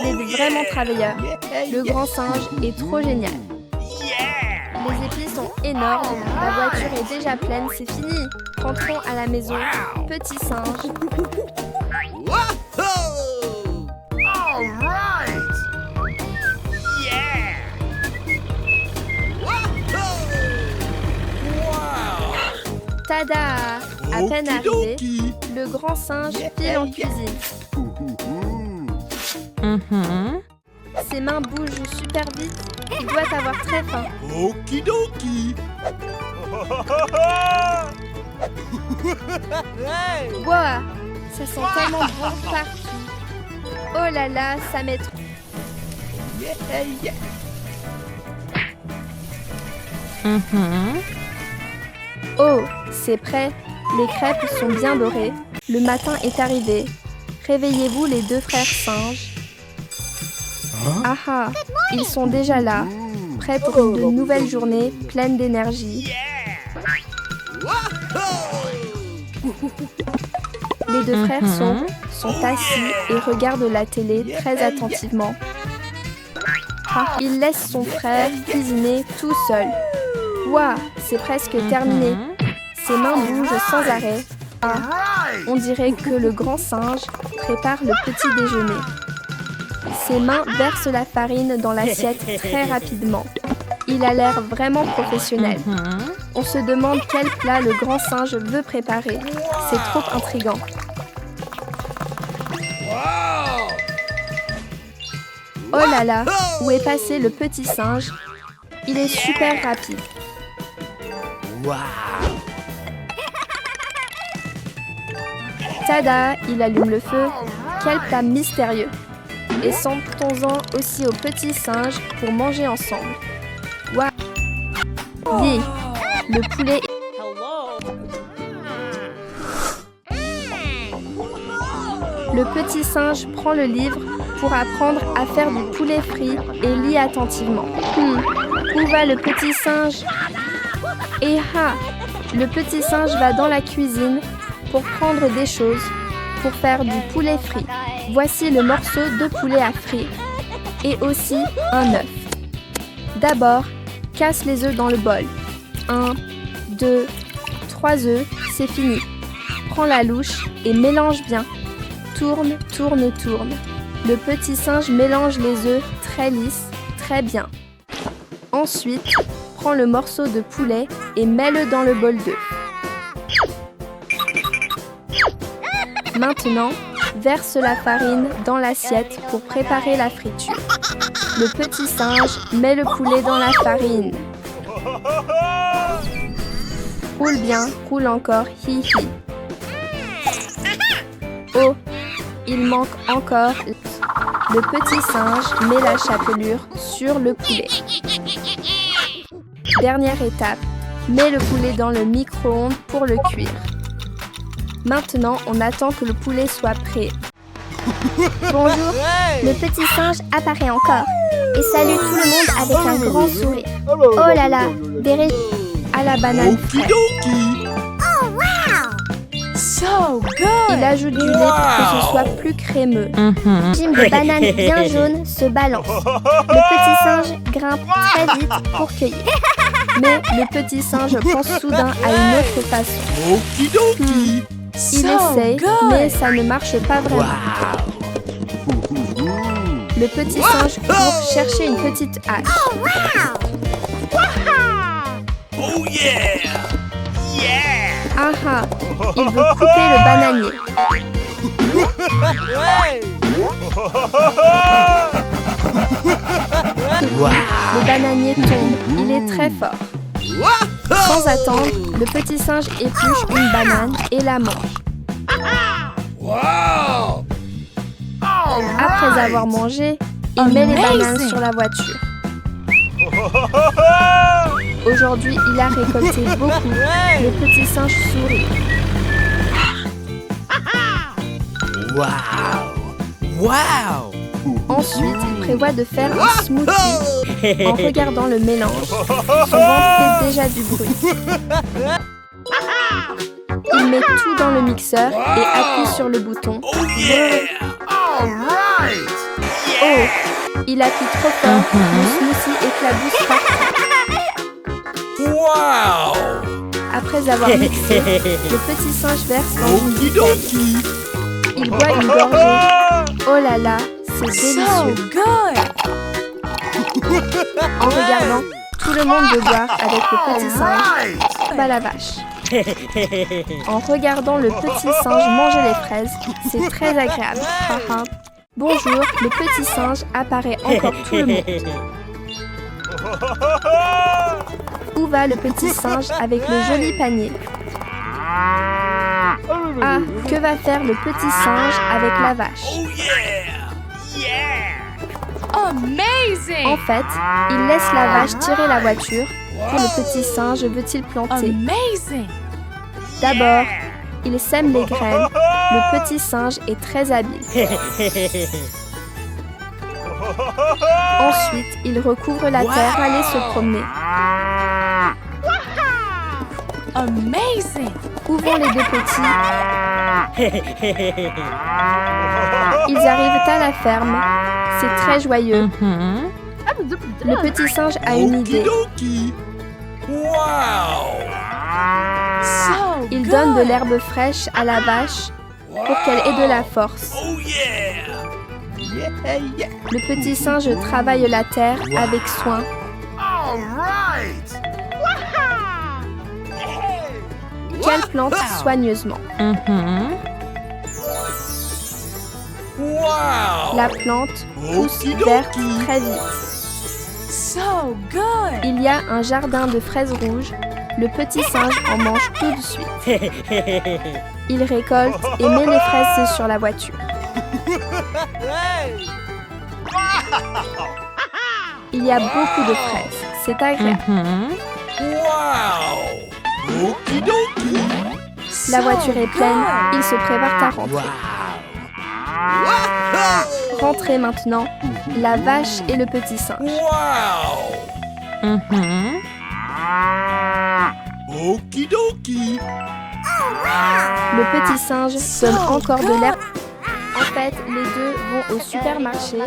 Speaker 1: Il est vraiment travailleur. Le grand singe est trop génial. Les épis sont énormes. La voiture est déjà pleine, c'est fini. Rentrons à la maison. Petit singe.
Speaker 2: Wahoo! All right! Yeah! Wahoo! Wow!
Speaker 1: Tada! À peine arrivé, le grand singe file en cuisine. Ses mains bougent super vite. Il doit avoir très faim.
Speaker 2: Okidoki!
Speaker 1: Wow! Ça sent tellement bon partout. Oh là là, ça met trop. Oh, c'est prêt. Les crêpes sont bien dorées. Le matin est arrivé. Réveillez-vous les deux frères singes. Ah ah, ils sont déjà là, prêts pour une nouvelle journée pleine d'énergie. Les deux frères sont assis et regardent la télé très attentivement. Ah, il laisse son frère cuisiner tout seul. Waouh, c'est presque terminé. Ses mains bougent sans arrêt. Ah, on dirait que le grand singe prépare le petit déjeuner. Ses mains versent la farine dans l'assiette très rapidement. Il a l'air vraiment professionnel. On se demande quel plat le grand singe veut préparer. C'est trop intriguant. Oh là là, où est passé le petit singe? Il est super rapide. Tada, il allume le feu. Quel plat mystérieux. Et sentons-en aussi au petit singe pour manger ensemble. Waouh! Oui, le poulet. Le petit singe prend le livre pour apprendre à faire du poulet frit et lit attentivement. Où va le petit singe? Et ah! Le petit singe va dans la cuisine pour prendre des choses pour faire du poulet frit. Voici le morceau de poulet à frire et aussi un œuf. D'abord, casse les œufs dans le bol. 1, 2, 3 œufs, c'est fini. Prends la louche et mélange bien. Tourne, tourne, tourne. Le petit singe mélange les œufs très lisses, très bien. Ensuite, prends le morceau de poulet et mets-le dans le bol d'œufs. Maintenant, verse la farine dans l'assiette pour préparer la friture. Le petit singe met le poulet dans la farine. Roule bien, roule encore, hi hi. Oh, il manque encore. Le petit singe met la chapelure sur le poulet. Dernière étape, mets le poulet dans le micro-ondes pour le cuire. Maintenant, on attend que le poulet soit prêt.
Speaker 4: Bonjour, le petit singe apparaît encore et salue tout le monde avec un grand sourire. Oh là là, des régions
Speaker 1: À la banane fraîche.
Speaker 6: So good.
Speaker 1: Il ajoute du lait pour que ce soit plus crémeux.
Speaker 4: Jim de bananes bien jaunes se balance. Le petit singe grimpe très vite pour cueillir.
Speaker 1: Mais le petit singe pense soudain à une autre façon.
Speaker 2: Okidoki!
Speaker 1: Il essaye, mais ça ne marche pas vraiment. Le petit singe court chercher une petite hache.
Speaker 2: Oh yeah! Yeah!
Speaker 1: Ah ah, il veut couper le bananier. Le bananier tombe, il est très fort. Sans attendre, le petit singe épluche une banane et la mange.
Speaker 2: Wow!
Speaker 1: Après avoir mangé, il met les bananes sur la voiture. Aujourd'hui, il a récolté beaucoup. Le petit singe sourit.
Speaker 2: Wow! Wow!
Speaker 1: Ensuite, il prévoit de faire un smoothie en regardant le mélange. Son ventre fait déjà du bruit. Il met tout dans le mixeur et appuie sur le bouton.
Speaker 2: Oh yeah! All right!
Speaker 1: Oh, il appuie trop fort, le smoothie éclabousse partout.
Speaker 2: Wow!
Speaker 1: Après avoir mixé, le petit singe verse dans une
Speaker 2: Okie
Speaker 1: bouteille.
Speaker 2: dokie!
Speaker 1: Il boit une gorgée. Oh là là, c'est
Speaker 6: So
Speaker 1: délicieux.
Speaker 6: good.
Speaker 1: En regardant, tout le monde veut boire avec le petit singe. Bah la vache. En regardant le petit singe manger les fraises, c'est très agréable. Haha. Bonjour, le petit singe apparaît encore tout le monde. Où va le petit singe avec le joli panier? Ah, que va faire le petit singe avec la vache?
Speaker 2: Oh yeah! Yeah!
Speaker 6: Amazing.
Speaker 1: En fait, il laisse la vache tirer la voiture. Que le petit singe veut-il planter?
Speaker 6: Amazing.
Speaker 1: D'abord, il sème les graines. Le petit singe est très habile. Ensuite, il recouvre la terre, aller se promener.
Speaker 6: Amazing.
Speaker 1: Où vont les deux petits? Ils arrivent à la ferme. C'est très joyeux. Le petit singe a une
Speaker 2: Okie
Speaker 1: idée.
Speaker 2: dokie! Wow!
Speaker 6: So
Speaker 1: Il
Speaker 6: good.
Speaker 1: donne de l'herbe fraîche à la vache pour qu'elle ait de la force.
Speaker 2: Oh yeah! Yeah, yeah!
Speaker 1: Le petit singe travaille la terre avec soin.
Speaker 7: All right.
Speaker 1: Qu'elle plante soigneusement.
Speaker 2: Wow!
Speaker 1: La plante pousse
Speaker 2: Okie
Speaker 1: verte
Speaker 2: dokie!
Speaker 1: très vite.
Speaker 6: So good.
Speaker 1: Il y a un jardin de fraises rouges. Le petit singe en mange tout de suite. Il récolte et met les fraises sur la voiture. Il y a beaucoup de fraises. C'est agréable.
Speaker 2: Wow! Okie dokie!
Speaker 1: La voiture est pleine. Il se prépare à rentrer. Rentrez maintenant. La vache et le petit singe.
Speaker 2: Wow! Okie dokie!
Speaker 1: Le petit singe donne encore de l'herbe. En fait, les deux vont au supermarché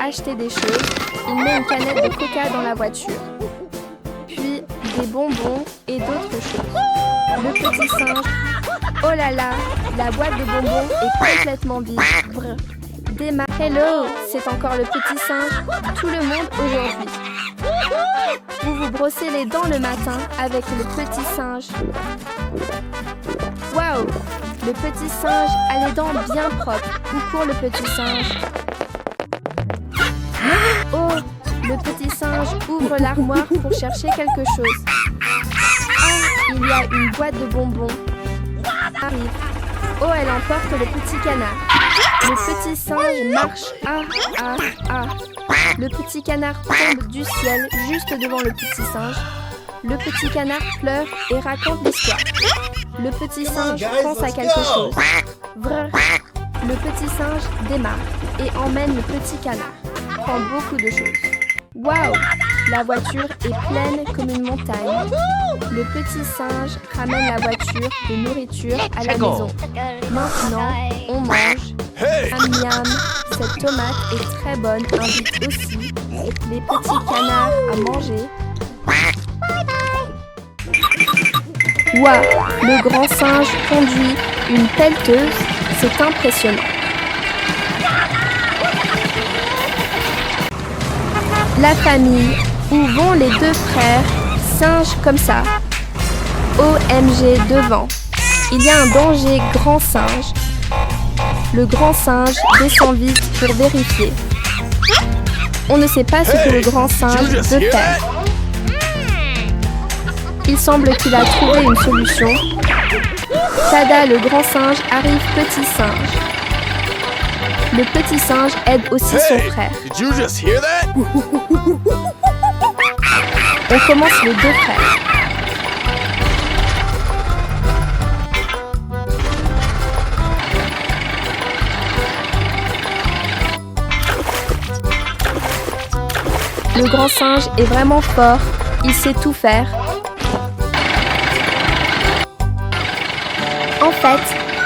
Speaker 1: acheter des choses. Il met une canette de coca dans la voiture. Puis des bonbons et d'autres choses. Le petit singe. Oh là là, la boîte de bonbons est complètement vide. Brr. Démarre. Hello, c'est encore le petit singe. Tout le monde aujourd'hui. Vous vous brossez les dents le matin avec le petit singe. Waouh! Le petit singe a les dents bien propres. Où court le petit singe? Oh! Le petit singe ouvre l'armoire pour chercher quelque chose. Ah! Il y a une boîte de bonbons. Arrive. Oh, elle emporte le petit canard. Le petit singe marche. Ah, ah, ah. Le petit canard tombe du ciel juste devant le petit singe. Le petit canard pleure et raconte l'histoire. Le petit singe pense à quelque chose. Vrr. Le petit singe démarre et emmène le petit canard. Prend beaucoup de choses. Waouh! La voiture est pleine comme une montagne. Le petit singe ramène la voiture de nourriture à la maison. Maintenant, on mange. Miam miam, cette tomate est très bonne, invite aussi les petits canards à manger. Waouh, le grand singe conduit une pelleteuse, c'est impressionnant. La famille, où vont les deux frères, singes comme ça? OMG devant. Il y a un danger, grand singe. Le grand singe descend vite pour vérifier. On ne sait pas ce que le grand singe veut faire. Il semble qu'il a trouvé une solution. Tada, le grand singe arrive petit singe. Le petit singe aide aussi son frère.
Speaker 2: Did you just hear that?
Speaker 1: On commence les deux frères. Le grand singe est vraiment fort, il sait tout faire. En fait,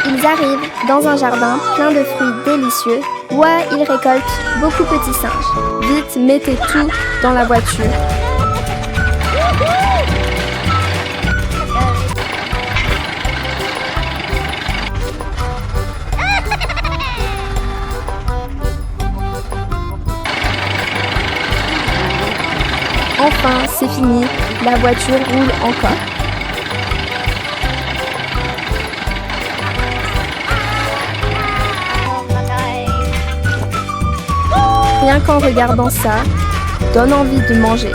Speaker 1: ils arrivent dans un jardin plein de fruits délicieux
Speaker 4: Ouah, il récolte beaucoup de petits singes.
Speaker 1: Vite, mettez tout dans la voiture. Enfin, c'est fini. La voiture roule encore. Rien qu'en regardant ça, donne envie de manger.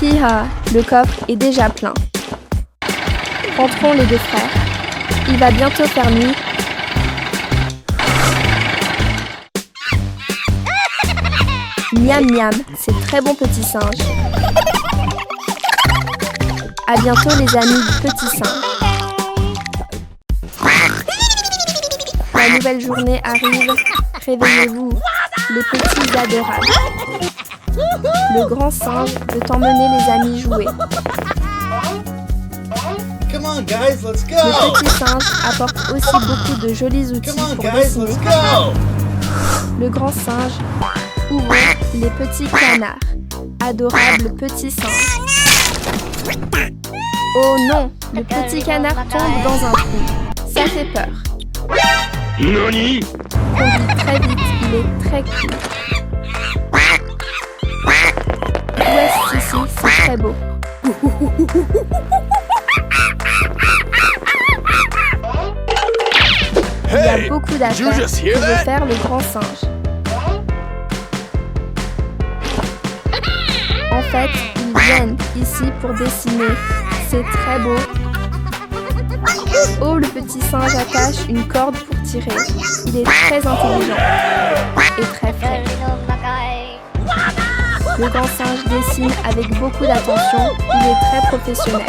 Speaker 1: Hi-ha, le coffre est déjà plein. Rentrons les deux frères. Il va bientôt faire nuit. Miam miam, c'est très bon petit singe. À bientôt les amis du petit singe. La nouvelle journée arrive. Réveillez-vous, les petits adorables. Le grand singe veut emmener les amis jouer.
Speaker 7: Come on, guys, let's go.
Speaker 1: Le petit singe apporte aussi beaucoup de jolis outils
Speaker 7: Come on,
Speaker 1: pour
Speaker 7: guys,
Speaker 1: dessiner.
Speaker 7: let's go.
Speaker 1: Le grand singe ouvre les petits canards. Adorables petits singes. Oh non, le petit canard tombe dans un trou. Ça fait peur.
Speaker 2: Nani?
Speaker 1: Conduit très vite, il est très cool. Ouest ici, c'est très beau. Il y a
Speaker 2: Hey,
Speaker 1: beaucoup
Speaker 2: did
Speaker 1: d'affaires
Speaker 2: you just
Speaker 1: que
Speaker 2: hear
Speaker 1: veut
Speaker 2: that?
Speaker 1: faire le grand singe. En fait, ils viennent ici pour dessiner. C'est très beau. Oh, le petit singe attache une corde pour tirer. Il est très intelligent et très frais. Le grand singe dessine avec beaucoup d'attention. Il est très professionnel.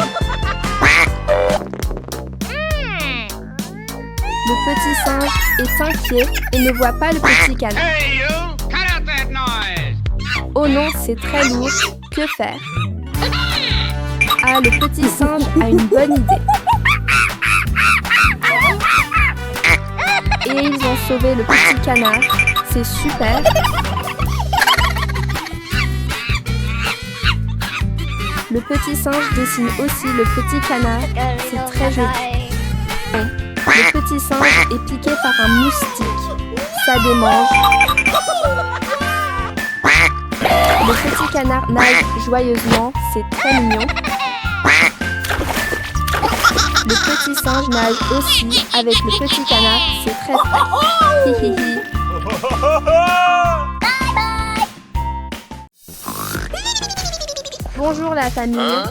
Speaker 1: Le petit singe est inquiet et ne voit pas le petit canard.
Speaker 3: Hey, you! Cut out that noise!
Speaker 1: Oh non, c'est très lourd. Que faire? Ah, le petit singe a une bonne idée. Et ils ont sauvé le petit canard. C'est super. Le petit singe dessine aussi le petit canard. C'est très joli. Le petit singe est piqué par un moustique. Ça démange. Le petit canard nage joyeusement. C'est très mignon. Le petit singe nage aussi avec le petit canard. C'est très frais. Hi hi hi. Bonjour la famille.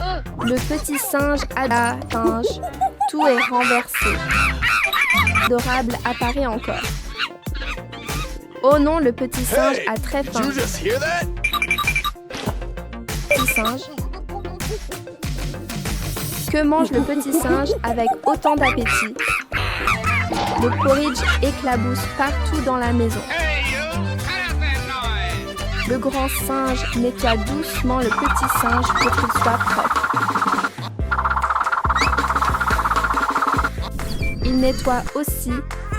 Speaker 1: Le petit singe a la singe. Tout est renversé. Adorable apparaît encore. Oh non, le petit singe
Speaker 2: Hey,
Speaker 1: a très
Speaker 2: did
Speaker 1: faim.
Speaker 2: you just hear that?
Speaker 1: Petit singe. Que mange le petit singe avec autant d'appétit? Le porridge éclabousse partout dans la maison.
Speaker 3: Hey, you! Cut out that noise!
Speaker 1: Le grand singe nettoie doucement le petit singe pour qu'il soit propre. Il nettoie aussi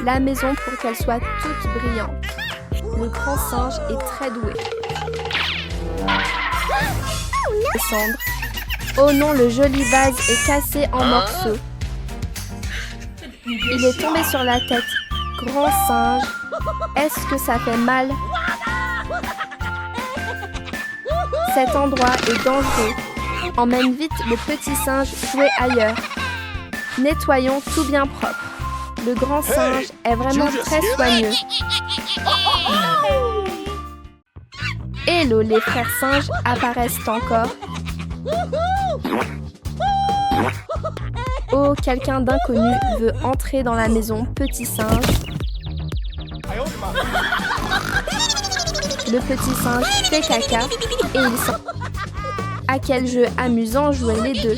Speaker 1: la maison pour qu'elle soit toute brillante. Le grand singe est très doué. Descendre. Oh non, le joli vase est cassé en morceaux. Il est tombé sur la tête. Grand singe, est-ce que ça fait mal? Cet endroit est dangereux. Emmène vite le petit singe jouer ailleurs. Nettoyons tout bien propre. Le grand singe est vraiment très soigneux. Hello, les frères singes apparaissent encore. Oh, quelqu'un d'inconnu veut entrer dans la maison petit singe. Le petit singe fait caca et il sent. À quel jeu amusant jouer les deux.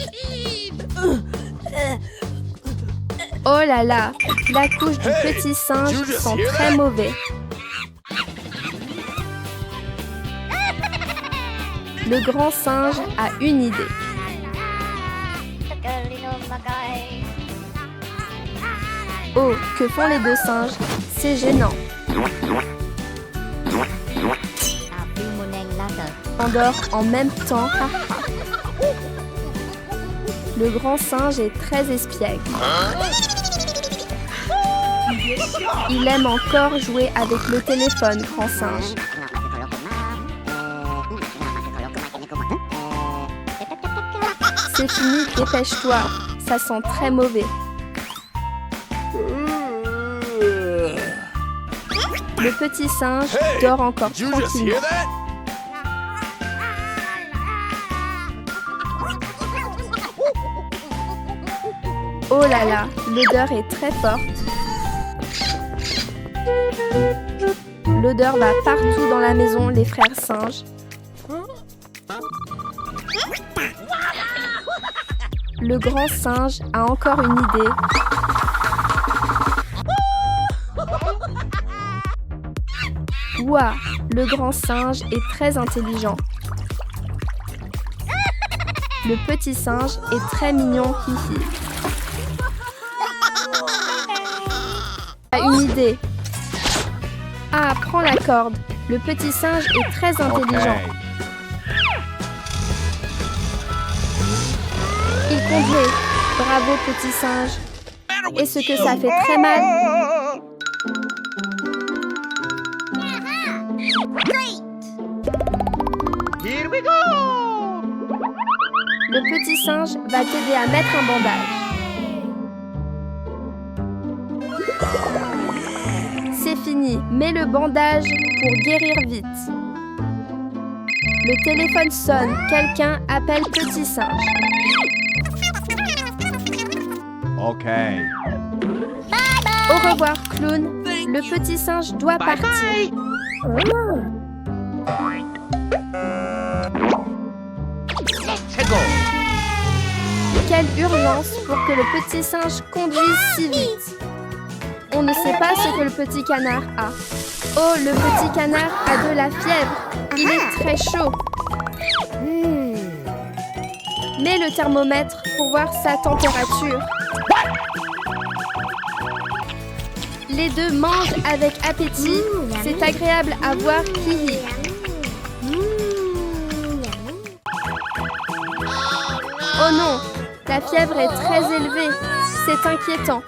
Speaker 1: Oh là là, la couche du petit singe sent très mauvais. Le grand singe a une idée. Oh, que font les deux singes? C'est gênant. Endort en même temps. Le grand singe est très espiègle. Il aime encore jouer avec le téléphone, grand singe. C'est fini, dépêche-toi. Ça sent très mauvais. Le petit singe dort encore
Speaker 2: Did you just
Speaker 1: tranquillement.
Speaker 2: hear that?
Speaker 1: Oh là là, l'odeur est très forte. L'odeur va partout dans la maison, les frères singes. Le grand singe a encore une idée. Ouah, le grand singe est très intelligent. Le petit singe est très mignon, hihi. A une idée. Ah, prends la corde. Le petit singe est très intelligent. Il conduit. Bravo, petit singe. Et ce que ça fait très mal.
Speaker 2: Here we go!
Speaker 1: Le petit singe va t'aider à mettre un bandage. C'est fini, mets le bandage pour guérir vite. Le téléphone sonne, quelqu'un appelle petit singe.
Speaker 2: Okay.
Speaker 1: Au revoir, clown. Le petit singe doit partir. Quelle urgence pour que le petit singe conduise si vite. On ne sait pas ce que le petit canard a. Oh, le petit canard a de la fièvre. Il est très chaud. Mets le thermomètre pour voir sa température. Les deux mangent avec appétit. C'est agréable à voir, hihi. Oh non, la fièvre est très élevée. C'est inquiétant.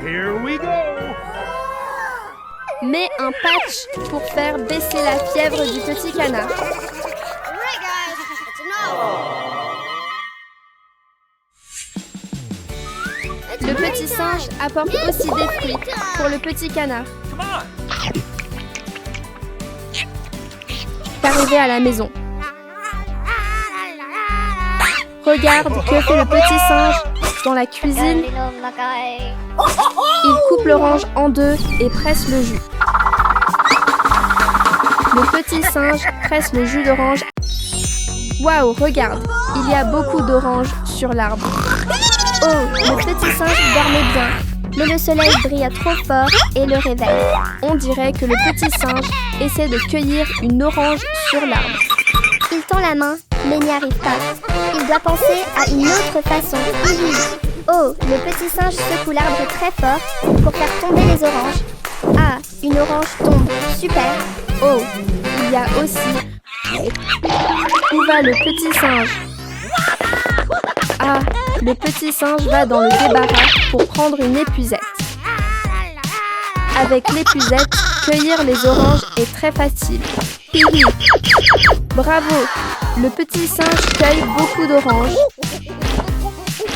Speaker 2: Here we go!
Speaker 1: Mets un patch pour faire baisser la fièvre du petit canard. Le petit singe apporte aussi des fruits pour le petit canard. Arrivé à la maison. Regarde que fait le petit singe dans la cuisine. Il coupe l'orange en deux et presse le jus. Le petit singe presse le jus d'orange. Waouh, regarde, il y a beaucoup d'oranges sur l'arbre.
Speaker 4: Oh, le petit singe dormait bien, mais le soleil brilla trop fort et le réveille.
Speaker 1: On dirait que le petit singe essaie de cueillir une orange sur l'arbre.
Speaker 4: Il tend la main, mais n'y arrive pas. Il doit penser à une autre façon. Oh, le petit singe secoue l'arbre très fort pour faire tomber les oranges. Ah, une orange tombe. Super.
Speaker 1: Oh, il y a aussi... Où va le petit singe? Ah, le petit singe va dans le débarras pour prendre une épuisette. Avec l'épuisette, cueillir les oranges est très facile. Hihi. Bravo, le petit singe cueille beaucoup d'oranges.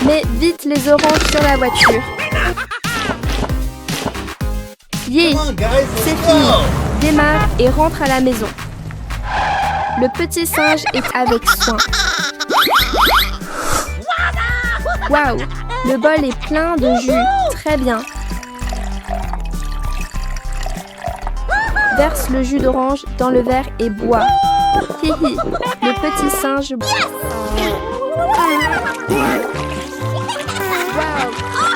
Speaker 1: Mets vite les oranges sur la voiture. Yeah,
Speaker 7: Come on, guys,
Speaker 1: c'est
Speaker 7: let's
Speaker 1: fini.
Speaker 7: go!
Speaker 1: Démarre et rentre à la maison. Le petit singe est avec soin. Waouh, le bol est plein de jus. Très bien. Verse le jus d'orange dans le verre et bois. Hihi, le petit singe boit. Waouh,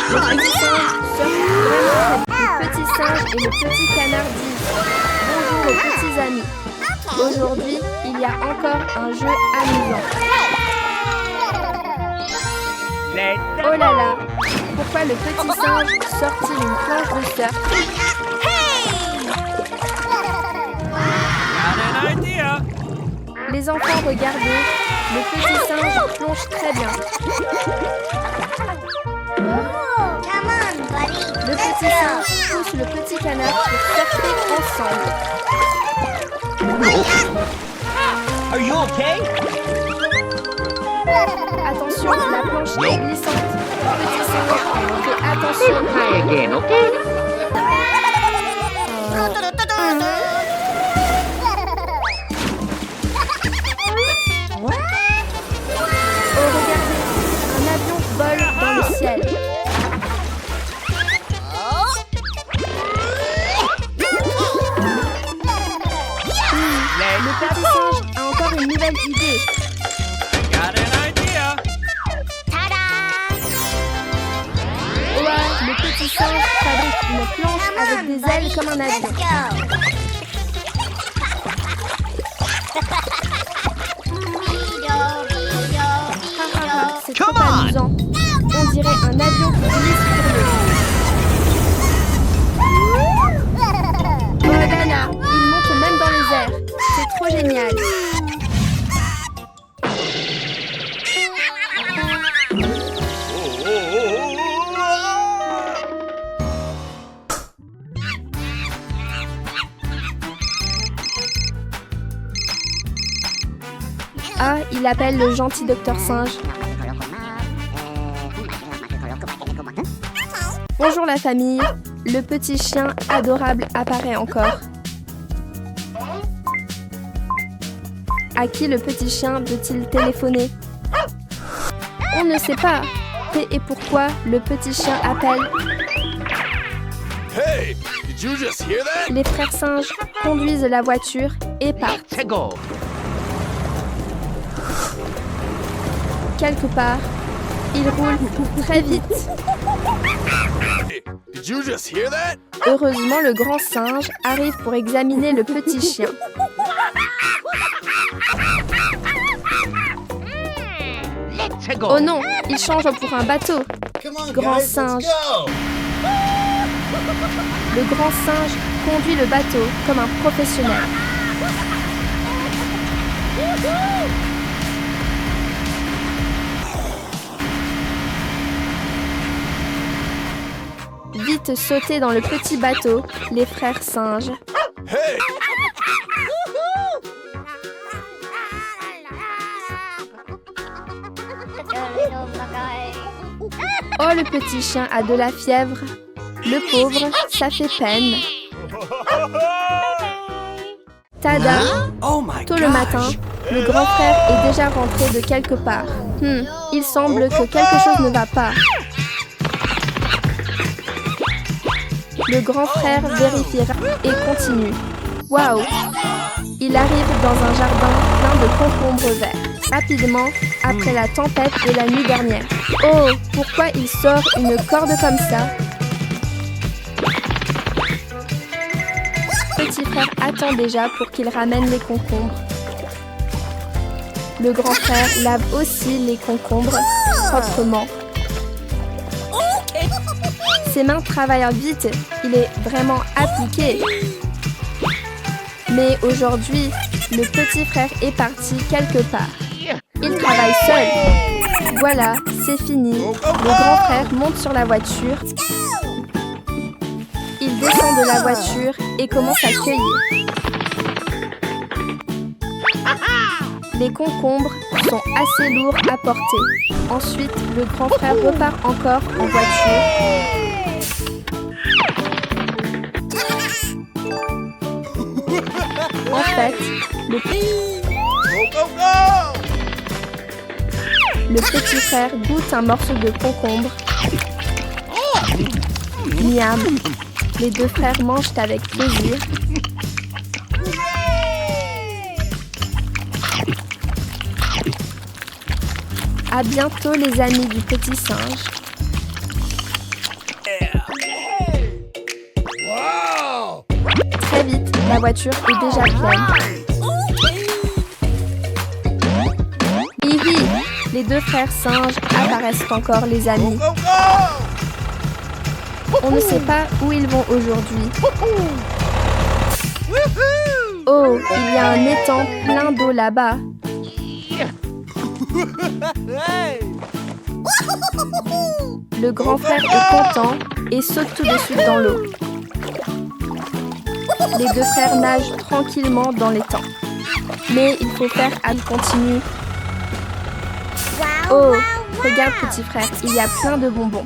Speaker 1: le petit singe surfe vraiment très vite. Le petit singe et le petit canard disent bonjour aux petits amis. Aujourd'hui, il y a encore un jeu amusant. Oh là là! Pourquoi le petit singe sort-il une planche de surf?
Speaker 3: Got an idea.
Speaker 1: Les enfants, regardez, le petit singe plonge très bien. Le petit singe pousse le petit canard pour surfer ensemble.
Speaker 3: Are you okay?
Speaker 1: Attention, la planche est glissante. Le petit singe fait attention. Oh, regardez, un avion vole dans le ciel. Le petit singe a encore une nouvelle idée.
Speaker 3: Got an idea.
Speaker 1: Ouais, le petit singe fabrique une planche avec des ailes comme un avion. C'est trop amusant. On dirait un avion qui glisse sur l'eau. Oh là là, il monte même dans les airs. C'est trop génial. Ah, il appelle le gentil docteur singe. Bonjour la famille. Le petit chien adorable apparaît encore. À qui le petit chien veut-il téléphoner? On ne sait pas. Et pourquoi le petit chien appelle?
Speaker 2: Hey, did you just hear that?
Speaker 1: Les frères singes conduisent la voiture et partent.
Speaker 3: To go.
Speaker 1: Quelque part, ils roulent très vite.
Speaker 2: Hey, did you just hear that?
Speaker 1: Heureusement, le grand singe arrive pour examiner le petit chien.
Speaker 3: To go.
Speaker 1: Oh non, il change pour un bateau.
Speaker 7: Come on,
Speaker 1: Grand
Speaker 7: guys,
Speaker 1: singe.
Speaker 7: let's go.
Speaker 1: Le grand singe conduit le bateau comme un professionnel. Vite sauter dans le petit bateau, les frères singes.
Speaker 2: Hey,
Speaker 1: Oh, le petit chien a de la fièvre. Le pauvre, ça fait peine. Tada!
Speaker 3: Oh my
Speaker 1: Tôt le matin, le grand frère est déjà rentré de quelque part. Il semble que quelque chose ne va pas. Le grand frère vérifiera et continue. Waouh! Il arrive dans un jardin plein de concombres verts. Rapidement, après la tempête de la nuit dernière. Oh, pourquoi il sort une corde comme ça? Petit frère attend déjà pour qu'il ramène les concombres. Le grand frère lave aussi les concombres proprement. Ses mains travaillent vite, il est vraiment appliqué. Mais aujourd'hui, le petit frère est parti quelque part. Il travaille seul. Voilà, c'est fini. Le grand frère monte sur la voiture. Il descend de la voiture et commence à cueillir. Les concombres sont assez lourds à porter. Ensuite, le grand frère repart encore en voiture. En fait, le petit frère goûte un morceau de concombre. Miam. Les deux frères mangent avec plaisir. À bientôt les amis du petit singe.
Speaker 2: wow!
Speaker 1: Très vite, la voiture est déjà pleine. Hihi, Les deux frères singes apparaissent encore, les amis. On ne sait pas où ils vont aujourd'hui. Oh, il y a un étang plein d'eau là-bas. Le grand frère est content et saute tout de suite dans l'eau. Les deux frères nagent tranquillement dans l'étang. Mais il faut faire halte continue. Oh, regarde petit frère, il y a plein de bonbons.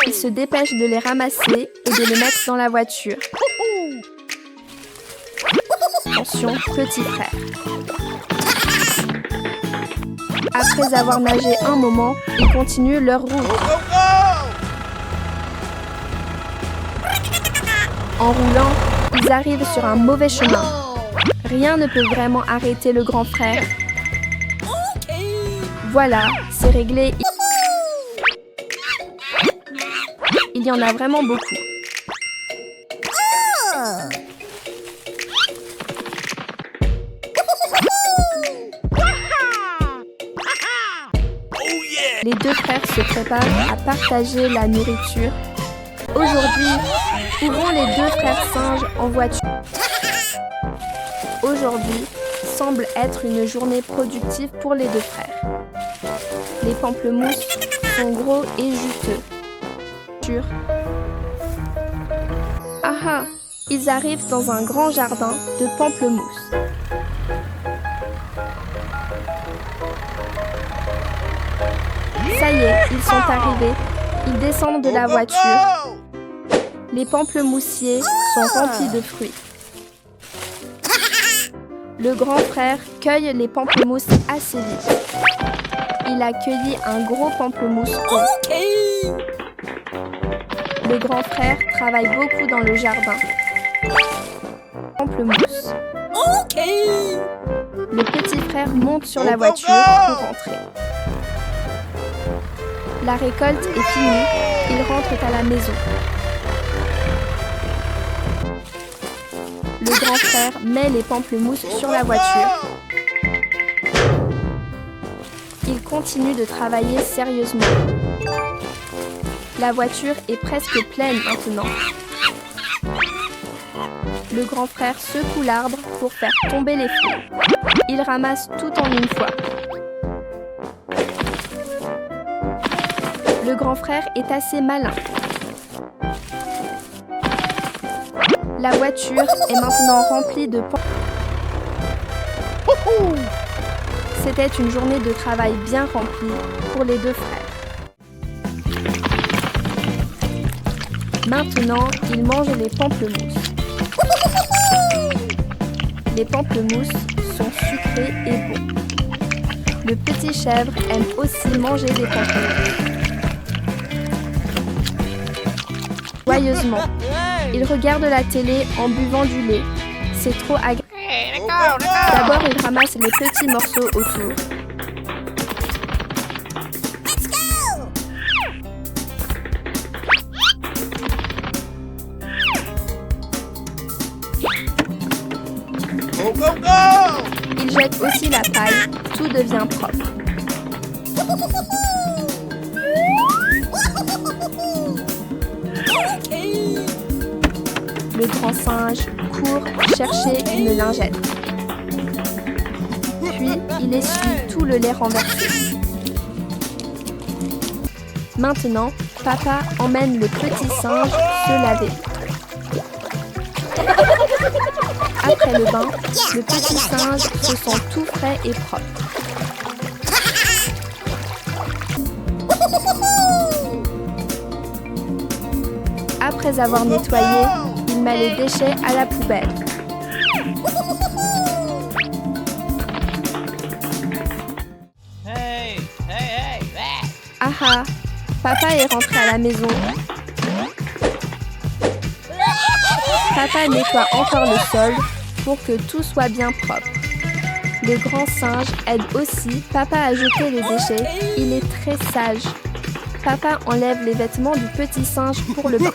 Speaker 1: Il se dépêche de les ramasser et de les mettre dans la voiture. Attention, petit frère. Après avoir nagé un moment, ils continuent leur route. En roulant, ils arrivent sur un mauvais chemin. Rien ne peut vraiment arrêter le grand frère. Voilà, c'est réglé. Il y en a vraiment beaucoup. Les deux frères se préparent à partager la nourriture. Aujourd'hui, où vont les deux frères singes en voiture? Aujourd'hui semble être une journée productive pour les deux frères. Les pamplemousses sont gros et juteux. Ah ah, ils arrivent dans un grand jardin de pamplemousses. Ça y est, ils sont arrivés. Ils descendent de la voiture. Les pamplemoussiers sont remplis de fruits. Le grand frère cueille les pamplemousses assez vite. Il a cueilli un gros pamplemousse rond. Le grand frère travaille beaucoup dans le jardin. Pamplemousse. Le petit frère monte sur la voiture pour rentrer. La récolte est finie. Ils rentrent à la maison. Le grand frère met les pamplemousses sur la voiture. Il continue de travailler sérieusement. La voiture est presque pleine maintenant. Le grand frère secoue l'arbre pour faire tomber les fruits. Il ramasse tout en une fois. Le grand frère est assez malin. La voiture est maintenant remplie de pamplemousses. C'était une journée de travail bien remplie pour les deux frères. Maintenant, ils mangent les pamplemousses. Les pamplemousses sont sucrés et bons. Le petit chèvre aime aussi manger des pamplemousses. Joyeusement, il regarde la télé en buvant du lait. C'est trop agréable. D'abord, il ramasse les petits morceaux autour. Il jette aussi la paille. Tout devient propre. Le grand singe court chercher une lingette. Puis, il essuie tout le lait renversé. Maintenant, papa emmène le petit singe se laver. Après le bain, le petit singe se sent tout frais et propre. Après avoir nettoyé, il met les déchets à la poubelle. Ah ah, papa est rentré à la maison. Papa nettoie encore le sol pour que tout soit bien propre. Le grand singe aide aussi papa à jeter les déchets. Il est très sage. Papa enlève les vêtements du petit singe pour le bain.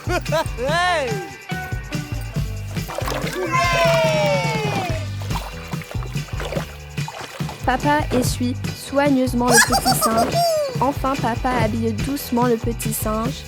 Speaker 1: Papa essuie soigneusement le petit singe. Enfin, papa habille doucement le petit singe.